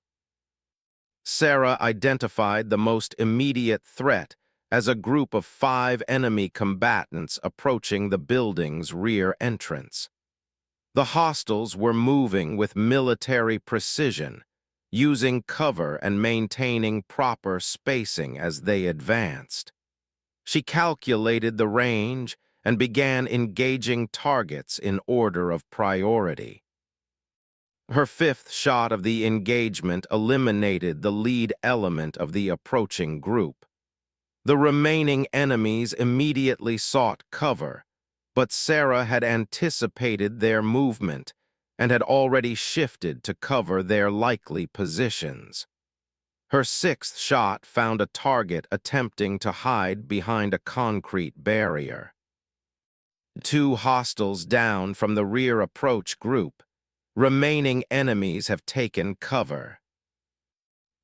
Sarah identified the most immediate threat as a group of 5 enemy combatants approaching the building's rear entrance. The hostiles were moving with military precision, using cover and maintaining proper spacing as they advanced. She calculated the range and began engaging targets in order of priority. Her fifth shot of the engagement eliminated the lead element of the approaching group. The remaining enemies immediately sought cover, but Sarah had anticipated their movement and had already shifted to cover their likely positions. Her sixth shot found a target attempting to hide behind a concrete barrier. Two hostiles down from the rear approach group. Remaining enemies have taken cover.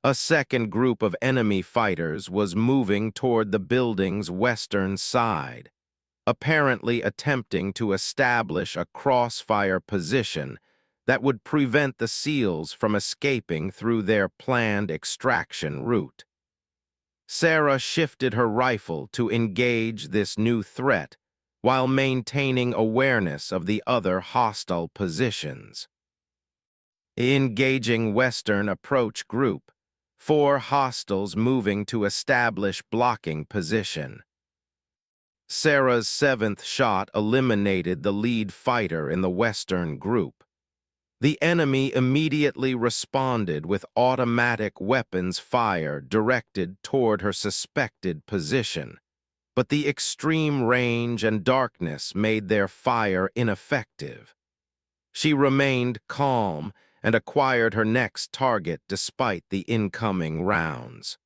A second group of enemy fighters was moving toward the building's western side, apparently attempting to establish a crossfire position that would prevent the SEALs from escaping through their planned extraction route. Sarah shifted her rifle to engage this new threat while maintaining awareness of the other hostile positions. Engaging Western approach group, 4 hostiles moving to establish blocking position. Sarah's 7th shot eliminated the lead fighter in the Western group. The enemy immediately responded with automatic weapons fire directed toward her suspected position, but the extreme range and darkness made their fire ineffective. She remained calm and acquired her next target despite the incoming rounds.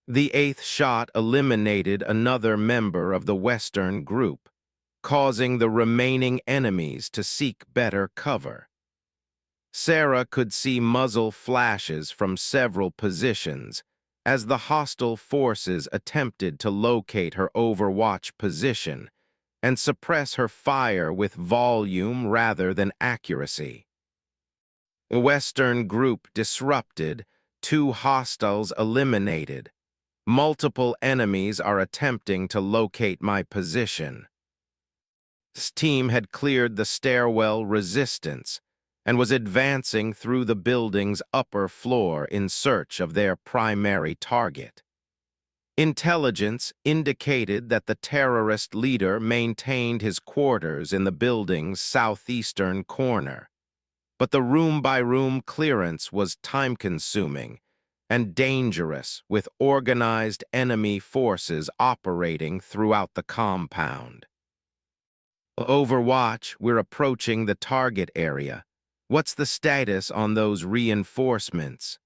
The 8th shot eliminated another member of the Western group, causing the remaining enemies to seek better cover. Sarah could see muzzle flashes from several positions as the hostile forces attempted to locate her overwatch position and suppress her fire with volume rather than accuracy. The Western group disrupted, 2 hostiles eliminated. Multiple enemies are attempting to locate my position. This team had cleared the stairwell resistance and was advancing through the building's upper floor in search of their primary target. Intelligence indicated that the terrorist leader maintained his quarters in the building's southeastern corner, but the room-by-room clearance was time-consuming and dangerous with organized enemy forces operating throughout the compound. Overwatch, we're approaching the target area. What's the status on those reinforcements?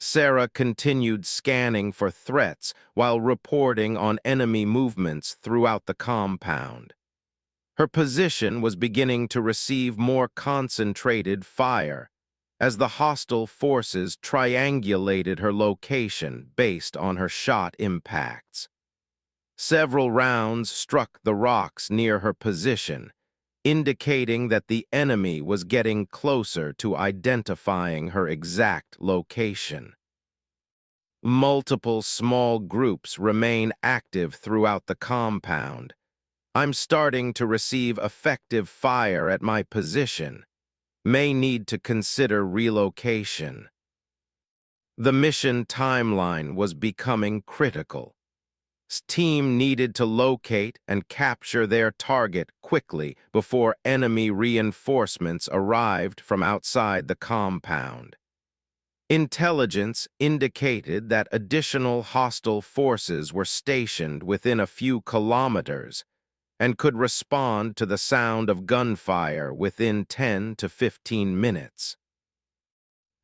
Sarah continued scanning for threats while reporting on enemy movements throughout the compound. Her position was beginning to receive more concentrated fire as the hostile forces triangulated her location based on her shot impacts. Several rounds struck the rocks near her position, indicating that the enemy was getting closer to identifying her exact location. Multiple small groups remain active throughout the compound. I'm starting to receive effective fire at my position. May need to consider relocation. The mission timeline was becoming critical. Team needed to locate and capture their target quickly before enemy reinforcements arrived from outside the compound. Intelligence indicated that additional hostile forces were stationed within a few kilometers and could respond to the sound of gunfire within 10 to 15 minutes.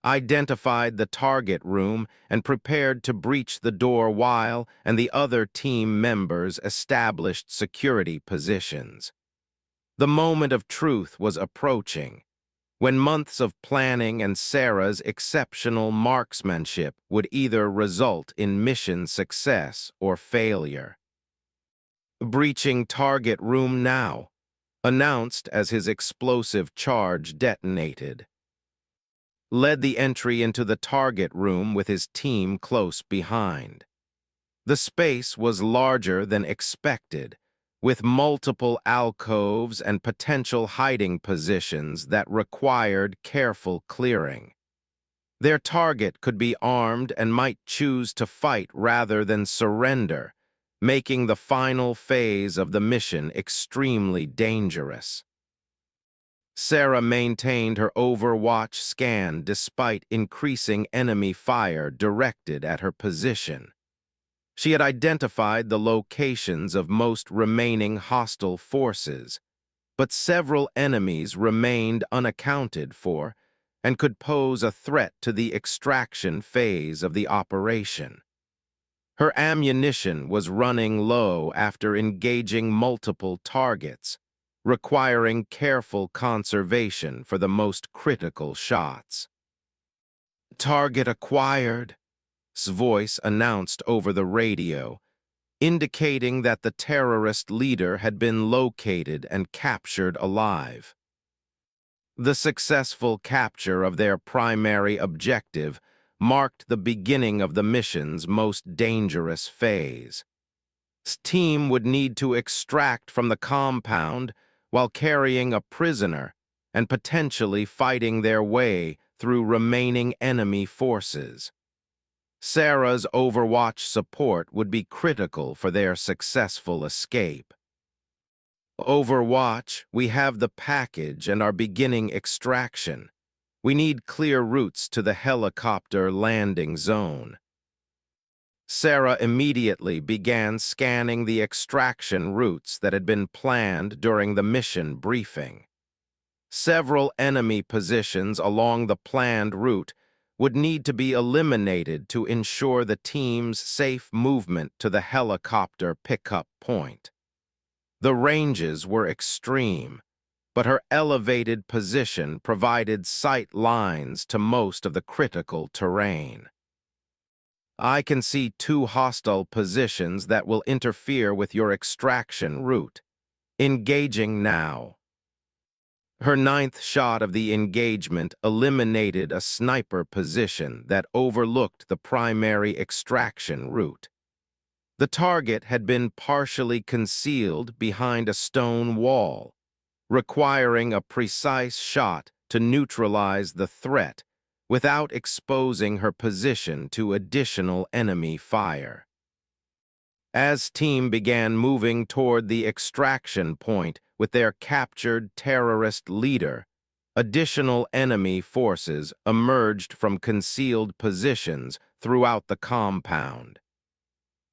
Identified the target room and prepared to breach the door while and the other team members established security positions. The moment of truth was approaching, when months of planning and Sarah's exceptional marksmanship would either result in mission success or failure. Breaching target room now, announced as his explosive charge detonated. Led the entry into the target room with his team close behind. The space was larger than expected, with multiple alcoves and potential hiding positions that required careful clearing. Their target could be armed and might choose to fight rather than surrender, making the final phase of the mission extremely dangerous. Sarah maintained her Overwatch scan despite increasing enemy fire directed at her position. She had identified the locations of most remaining hostile forces, but several enemies remained unaccounted for and could pose a threat to the extraction phase of the operation. Her ammunition was running low after engaging multiple targets, requiring careful conservation for the most critical shots. "Target acquired," voice announced over the radio, indicating that the terrorist leader had been located and captured alive. The successful capture of their primary objective marked the beginning of the mission's most dangerous phase. The team would need to extract from the compound while carrying a prisoner and potentially fighting their way through remaining enemy forces. Sarah's Overwatch support would be critical for their successful escape. "Overwatch, we have the package and are beginning extraction. We need clear routes to the helicopter landing zone." Sarah immediately began scanning the extraction routes that had been planned during the mission briefing. Several enemy positions along the planned route would need to be eliminated to ensure the team's safe movement to the helicopter pickup point. The ranges were extreme, but her elevated position provided sight lines to most of the critical terrain. "I can see 2 hostile positions that will interfere with your extraction route. Engaging now." Her 9th shot of the engagement eliminated a sniper position that overlooked the primary extraction route. The target had been partially concealed behind a stone wall, requiring a precise shot to neutralize the threat without exposing her position to additional enemy fire. As team began moving toward the extraction point with their captured terrorist leader, additional enemy forces emerged from concealed positions throughout the compound.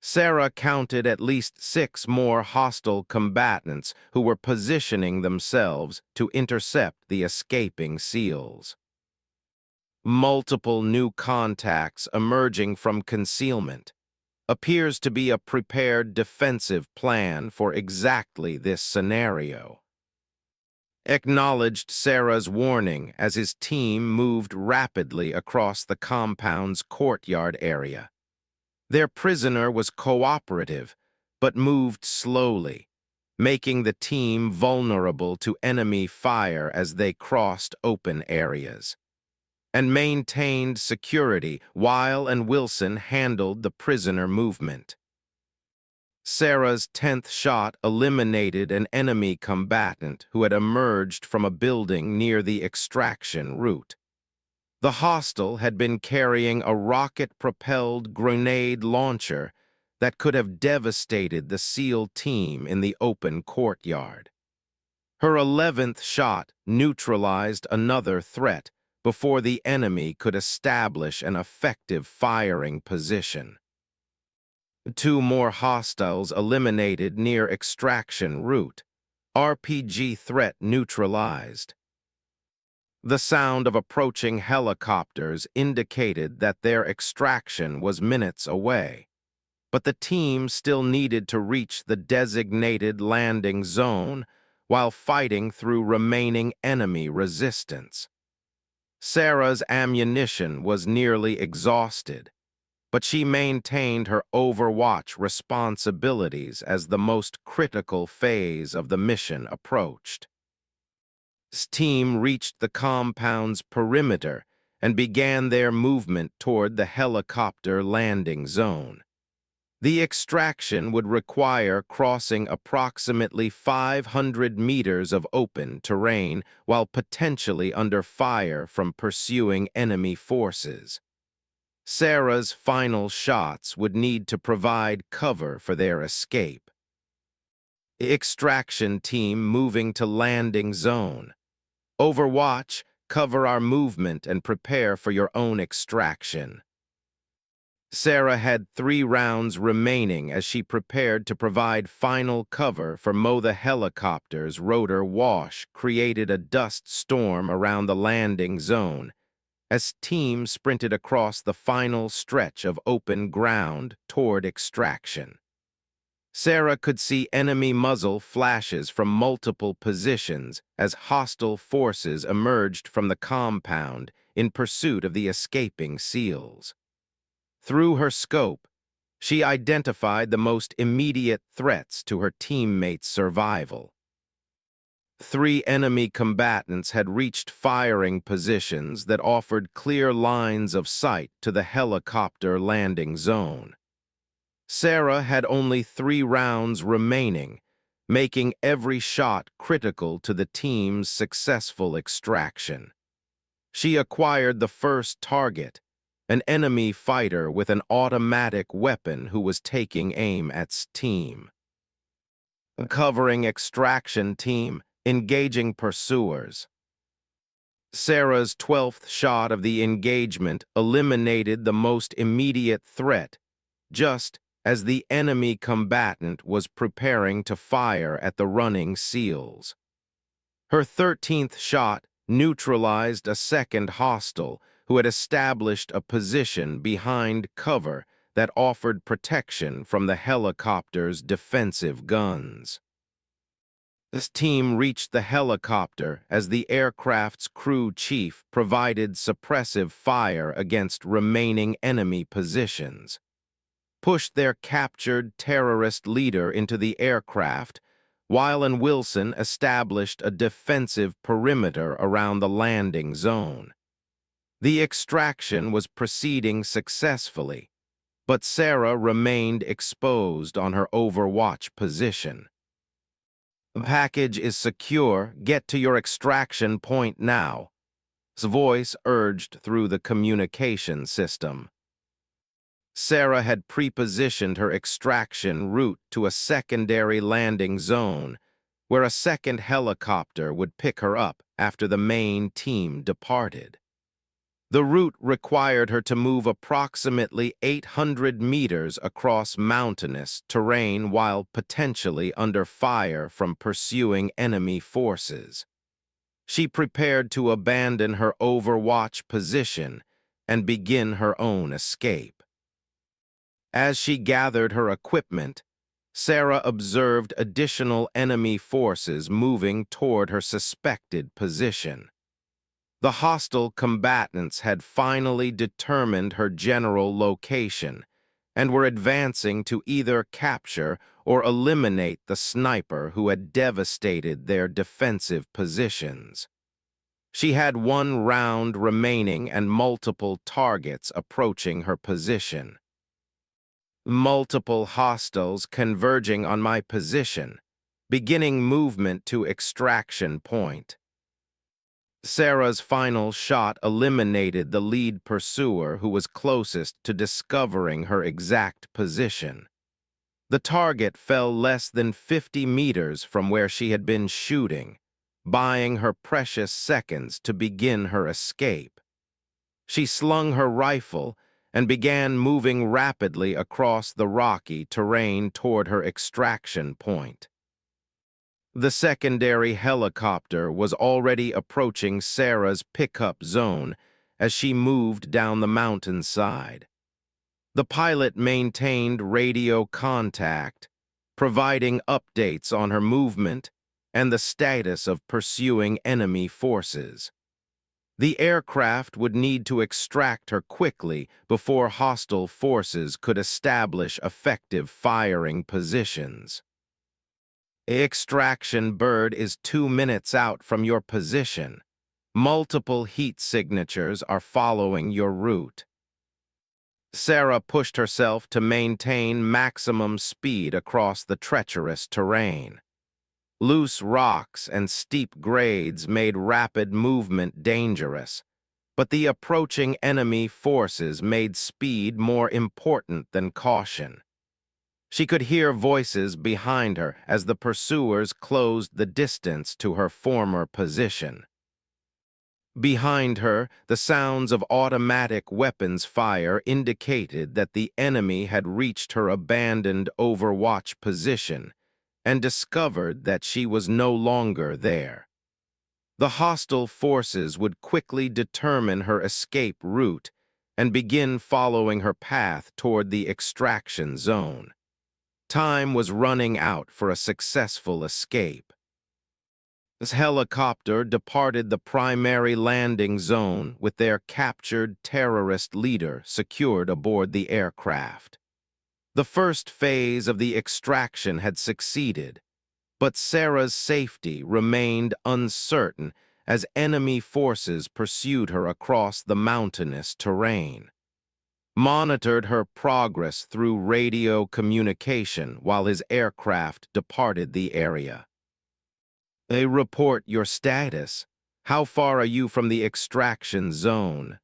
Sarah counted at least 6 more hostile combatants who were positioning themselves to intercept the escaping SEALs. Multiple new contacts emerging from concealment appears to be a prepared defensive plan for exactly this scenario. Acknowledged Sarah's warning as his team moved rapidly across the compound's courtyard area. Their prisoner was cooperative, but moved slowly, making the team vulnerable to enemy fire as they crossed open areas, and maintained security while and Wilson handled the prisoner movement. Sarah's 10th shot eliminated an enemy combatant who had emerged from a building near the extraction route. The hostile had been carrying a rocket-propelled grenade launcher that could have devastated the SEAL team in the open courtyard. Her 11th shot neutralized another threat before the enemy could establish an effective firing position. 2 more hostiles eliminated near extraction route. RPG threat neutralized. The sound of approaching helicopters indicated that their extraction was minutes away, but the team still needed to reach the designated landing zone while fighting through remaining enemy resistance. Sarah's ammunition was nearly exhausted, but she maintained her Overwatch responsibilities as the most critical phase of the mission approached. His team reached the compound's perimeter and began their movement toward the helicopter landing zone. The extraction would require crossing approximately 500 meters of open terrain while potentially under fire from pursuing enemy forces. Sarah's final shots would need to provide cover for their escape. Extraction team moving to landing zone. Overwatch, cover our movement and prepare for your own extraction. Sarah had 3 rounds remaining as she prepared to provide final cover for the helicopter's rotor wash created a dust storm around the landing zone as teams sprinted across the final stretch of open ground toward extraction. Sarah could see enemy muzzle flashes from multiple positions as hostile forces emerged from the compound in pursuit of the escaping SEALs. Through her scope, she identified the most immediate threats to her teammates' survival. 3 enemy combatants had reached firing positions that offered clear lines of sight to the helicopter landing zone. Sarah had only 3 rounds remaining, making every shot critical to the team's successful extraction. She acquired the first target, an enemy fighter with an automatic weapon who was taking aim at team. Covering extraction team, engaging pursuers. Sarah's 12th shot of the engagement eliminated the most immediate threat, just as the enemy combatant was preparing to fire at the running SEALs. Her 13th shot neutralized a second hostile who had established a position behind cover that offered protection from the helicopter's defensive guns. This team reached the helicopter as the aircraft's crew chief provided suppressive fire against remaining enemy positions, pushed their captured terrorist leader into the aircraft, while Wilson established a defensive perimeter around the landing zone. The extraction was proceeding successfully, but Sarah remained exposed on her overwatch position. The package is secure. Get to your extraction point now. His voice urged through the communication system. Sarah had pre-positioned her extraction route to a secondary landing zone, where a second helicopter would pick her up after the main team departed. The route required her to move approximately 800 meters across mountainous terrain while potentially under fire from pursuing enemy forces. She prepared to abandon her overwatch position and begin her own escape. As she gathered her equipment, Sarah observed additional enemy forces moving toward her suspected position. The hostile combatants had finally determined her general location and were advancing to either capture or eliminate the sniper who had devastated their defensive positions. She had 1 round remaining and multiple targets approaching her position. Multiple hostiles converging on my position, beginning movement to extraction point. Sarah's final shot eliminated the lead pursuer who was closest to discovering her exact position. The target fell less than 50 meters from where she had been shooting, buying her precious seconds to begin her escape. She slung her rifle and began moving rapidly across the rocky terrain toward her extraction point. The secondary helicopter was already approaching Sarah's pickup zone as she moved down the mountainside. The pilot maintained radio contact, providing updates on her movement and the status of pursuing enemy forces. The aircraft would need to extract her quickly before hostile forces could establish effective firing positions. Extraction bird is 2 minutes out from your position. Multiple heat signatures are following your route. Sarah pushed herself to maintain maximum speed across the treacherous terrain. Loose rocks and steep grades made rapid movement dangerous, but the approaching enemy forces made speed more important than caution. She could hear voices behind her as the pursuers closed the distance to her former position. Behind her, the sounds of automatic weapons fire indicated that the enemy had reached her abandoned Overwatch position and discovered that she was no longer there. The hostile forces would quickly determine her escape route and begin following her path toward the extraction zone. Time was running out for a successful escape. This helicopter departed the primary landing zone with their captured terrorist leader secured aboard the aircraft. The first phase of the extraction had succeeded, but Sarah's safety remained uncertain as enemy forces pursued her across the mountainous terrain. Monitored her progress through radio communication while his aircraft departed the area. They report your status. How far are you from the extraction zone?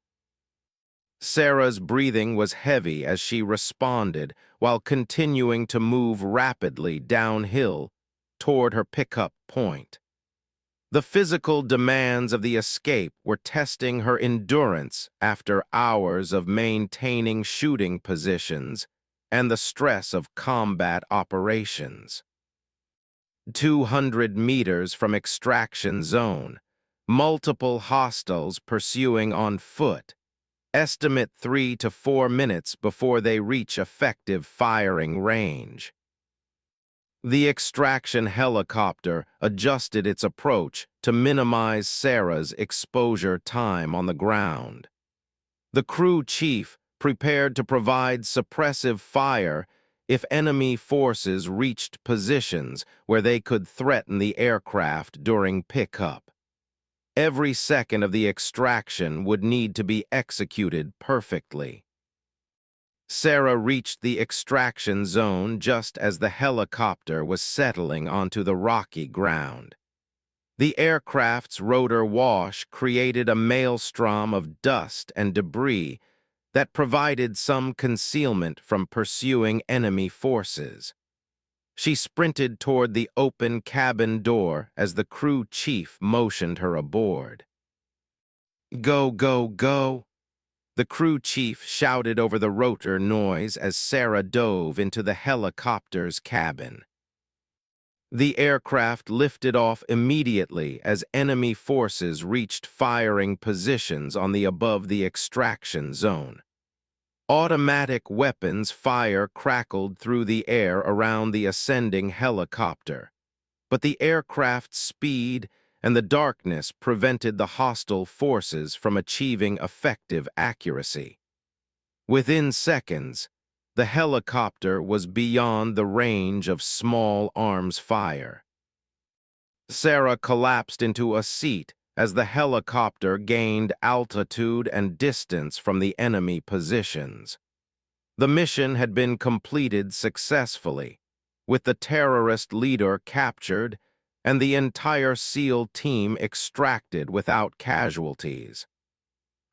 Sarah's breathing was heavy as she responded while continuing to move rapidly downhill toward her pickup point. The physical demands of the escape were testing her endurance after hours of maintaining shooting positions and the stress of combat operations. 200 meters from extraction zone, multiple hostiles pursuing on foot. Estimate 3 to 4 minutes before they reach effective firing range. The extraction helicopter adjusted its approach to minimize Sarah's exposure time on the ground. The crew chief prepared to provide suppressive fire if enemy forces reached positions where they could threaten the aircraft during pickup. Every second of the extraction would need to be executed perfectly. Sarah reached the extraction zone just as the helicopter was settling onto the rocky ground. The aircraft's rotor wash created a maelstrom of dust and debris that provided some concealment from pursuing enemy forces. She sprinted toward the open cabin door as the crew chief motioned her aboard. "Go, go, go!" The crew chief shouted over the rotor noise as Sarah dove into the helicopter's cabin. The aircraft lifted off immediately as enemy forces reached firing positions on the above the extraction zone. Automatic weapons fire crackled through the air around the ascending helicopter, but the aircraft's speed and the darkness prevented the hostile forces from achieving effective accuracy. Within seconds, the helicopter was beyond the range of small arms fire. Sarah collapsed into a seat as the helicopter gained altitude and distance from the enemy positions. The mission had been completed successfully, with the terrorist leader captured and the entire SEAL team extracted without casualties.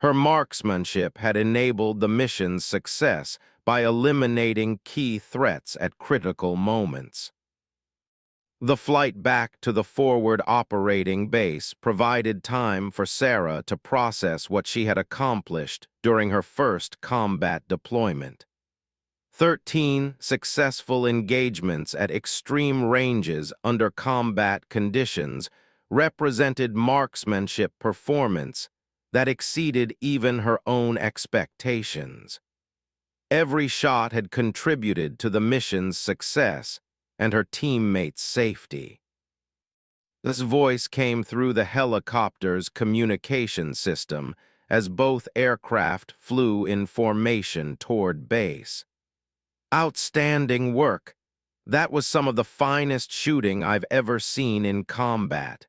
Her marksmanship had enabled the mission's success by eliminating key threats at critical moments. The flight back to the forward operating base provided time for Sarah to process what she had accomplished during her first combat deployment. 13 successful engagements at extreme ranges under combat conditions represented marksmanship performance that exceeded even her own expectations. Every shot had contributed to the mission's success and her teammates' safety. This voice came through the helicopter's communication system as both aircraft flew in formation toward base. "Outstanding work. That was some of the finest shooting I've ever seen in combat."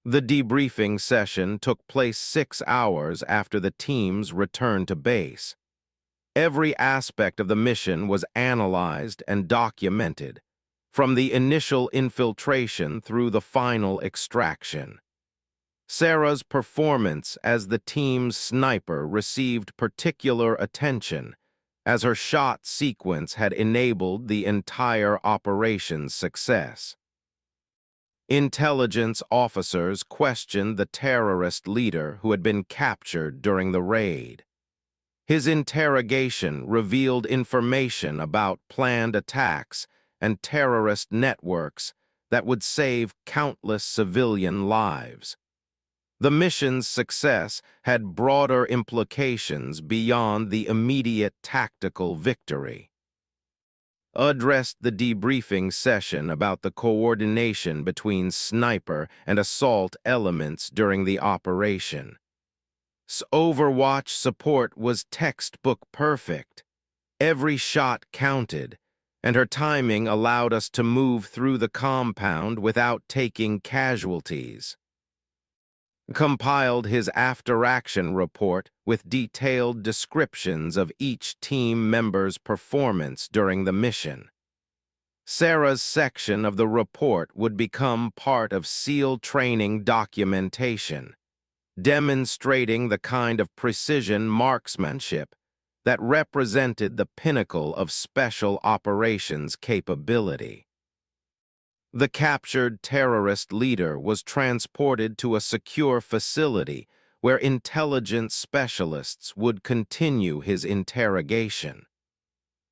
The debriefing session took place 6 hours after the teams returned to base. Every aspect of the mission was analyzed and documented, from the initial infiltration through the final extraction. Sarah's performance as the team's sniper received particular attention, as her shot sequence had enabled the entire operation's success. Intelligence officers questioned the terrorist leader who had been captured during the raid. His interrogation revealed information about planned attacks and terrorist networks that would save countless civilian lives. The mission's success had broader implications beyond the immediate tactical victory. Addressed the debriefing session about the coordination between sniper and assault elements during the operation. Overwatch support was textbook perfect. Every shot counted, and her timing allowed us to move through the compound without taking casualties. Compiled his after-action report with detailed descriptions of each team member's performance during the mission. Sarah's section of the report would become part of SEAL training documentation, demonstrating the kind of precision marksmanship that represented the pinnacle of special operations capability. The captured terrorist leader was transported to a secure facility where intelligence specialists would continue his interrogation.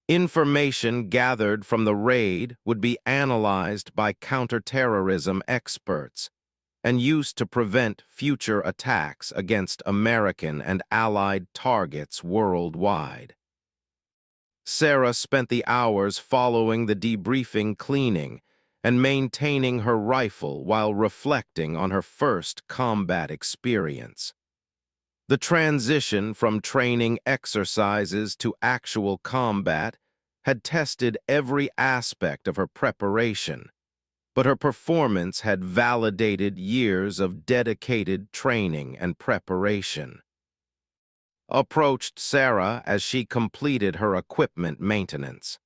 Information gathered from the raid would be analyzed by counterterrorism experts and used to prevent future attacks against American and Allied targets worldwide. Sarah spent the hours following the debriefing cleaning and maintaining her rifle while reflecting on her first combat experience. The transition from training exercises to actual combat had tested every aspect of her preparation, but her performance had validated years of dedicated training and preparation. Approached Sarah as she completed her equipment maintenance.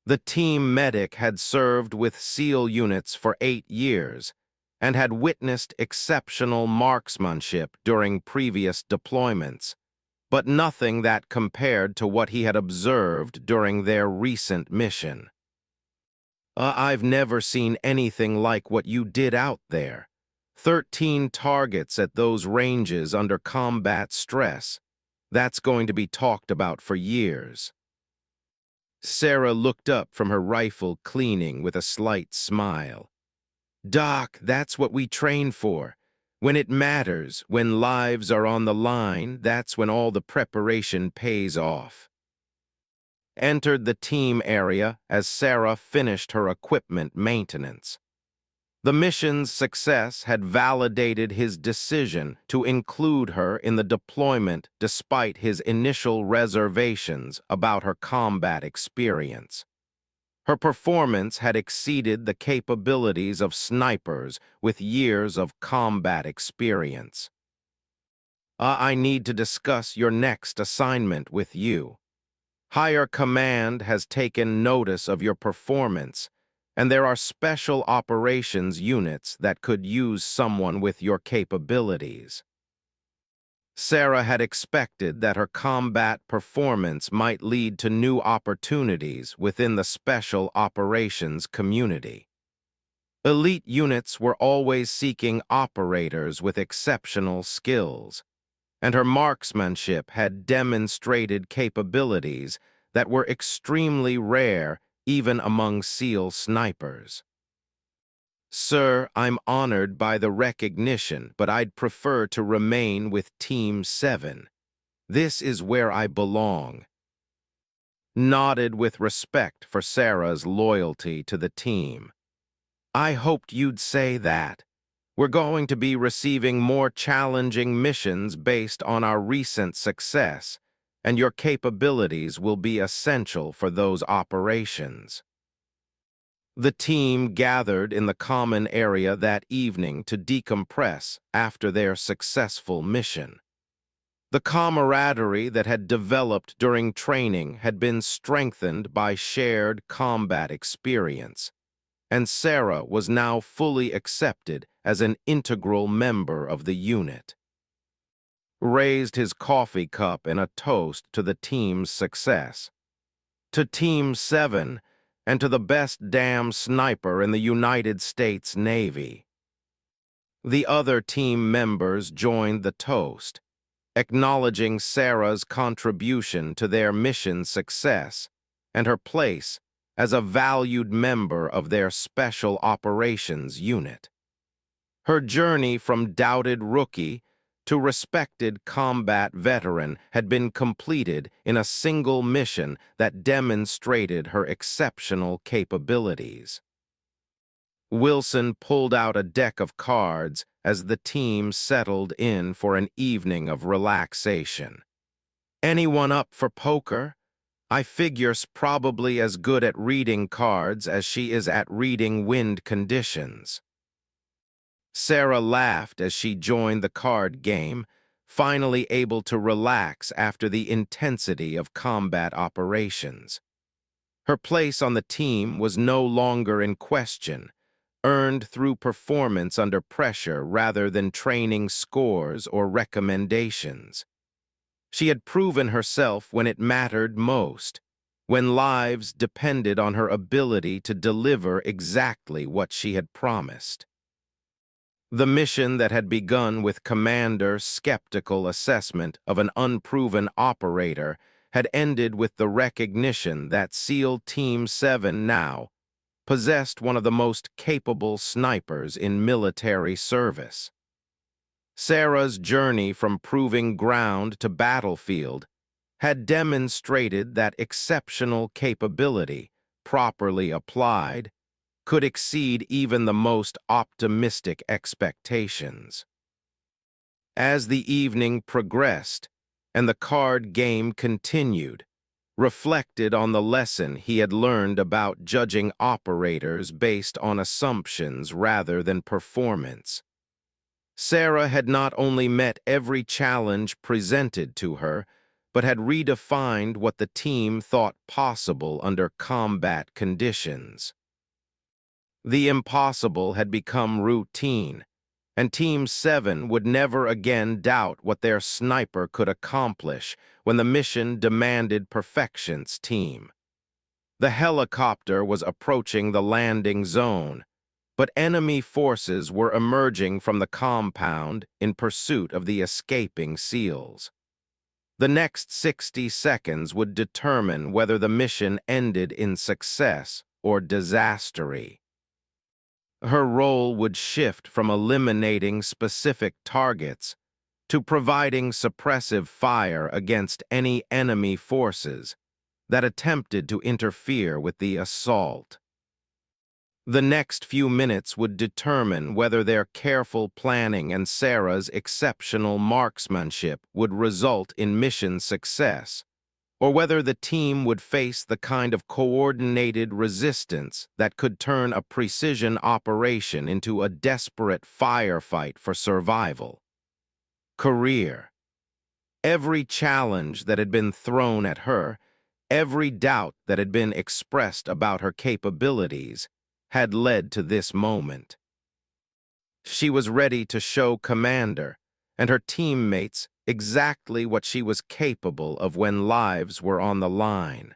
The team medic had served with SEAL units for 8 years and had witnessed exceptional marksmanship during previous deployments, but nothing that compared to what he had observed during their recent mission. I've never seen anything like what you did out there. 13 targets at those ranges under combat stress. That's going to be talked about for years. Sarah looked up from her rifle cleaning with a slight smile. Doc, that's what we train for. When it matters, when lives are on the line, that's when all the preparation pays off. Entered the team area as Sarah finished her equipment maintenance. The mission's success had validated his decision to include her in the deployment despite his initial reservations about her combat experience. Her performance had exceeded the capabilities of snipers with years of combat experience. I need to discuss your next assignment with you. Higher command has taken notice of your performance, and there are special operations units that could use someone with your capabilities. Sarah had expected that her combat performance might lead to new opportunities within the special operations community. Elite units were always seeking operators with exceptional skills, and her marksmanship had demonstrated capabilities that were extremely rare even among SEAL snipers. Sir, I'm honored by the recognition, but I'd prefer to remain with Team 7. This is where I belong. Nodded with respect for Sarah's loyalty to the team. I hoped you'd say that. We're going to be receiving more challenging missions based on our recent success, and your capabilities will be essential for those operations. The team gathered in the common area that evening to decompress after their successful mission. The camaraderie that had developed during training had been strengthened by shared combat experience, and Sarah was now fully accepted as an integral member of the unit. Raised his coffee cup in a toast to the team's success. To Team 7, and to the best damn sniper in the United States Navy. The other team members joined the toast, acknowledging Sarah's contribution to their mission's success and her place as a valued member of their Special Operations Unit. Her journey from doubted rookie to respected combat veteran had been completed in a single mission that demonstrated her exceptional capabilities. Wilson pulled out a deck of cards as the team settled in for an evening of relaxation. "Anyone up for poker? I figure's probably as good at reading cards as she is at reading wind conditions." Sarah laughed as she joined the card game, finally able to relax after the intensity of combat operations. Her place on the team was no longer in question, earned through performance under pressure rather than training scores or recommendations. She had proven herself when it mattered most, when lives depended on her ability to deliver exactly what she had promised. The mission that had begun with Commander's skeptical assessment of an unproven operator had ended with the recognition that SEAL Team 7 now possessed one of the most capable snipers in military service. Sarah's journey from proving ground to battlefield had demonstrated that exceptional capability, properly applied, could exceed even the most optimistic expectations. As the evening progressed and the card game continued, reflected on the lesson he had learned about judging operators based on assumptions rather than performance. Sarah had not only met every challenge presented to her, but had redefined what the team thought possible under combat conditions. The impossible had become routine, and Team 7 would never again doubt what their sniper could accomplish when the mission demanded perfection's team. The helicopter was approaching the landing zone, but enemy forces were emerging from the compound in pursuit of the escaping SEALs. The next 60 seconds would determine whether the mission ended in success or disaster. Her role would shift from eliminating specific targets to providing suppressive fire against any enemy forces that attempted to interfere with the assault. The next few minutes would determine whether their careful planning and Sarah's exceptional marksmanship would result in mission success, or whether the team would face the kind of coordinated resistance that could turn a precision operation into a desperate firefight for survival. Career. Every challenge that had been thrown at her, every doubt that had been expressed about her capabilities, had led to this moment. She was ready to show Commander and her teammates exactly what she was capable of when lives were on the line.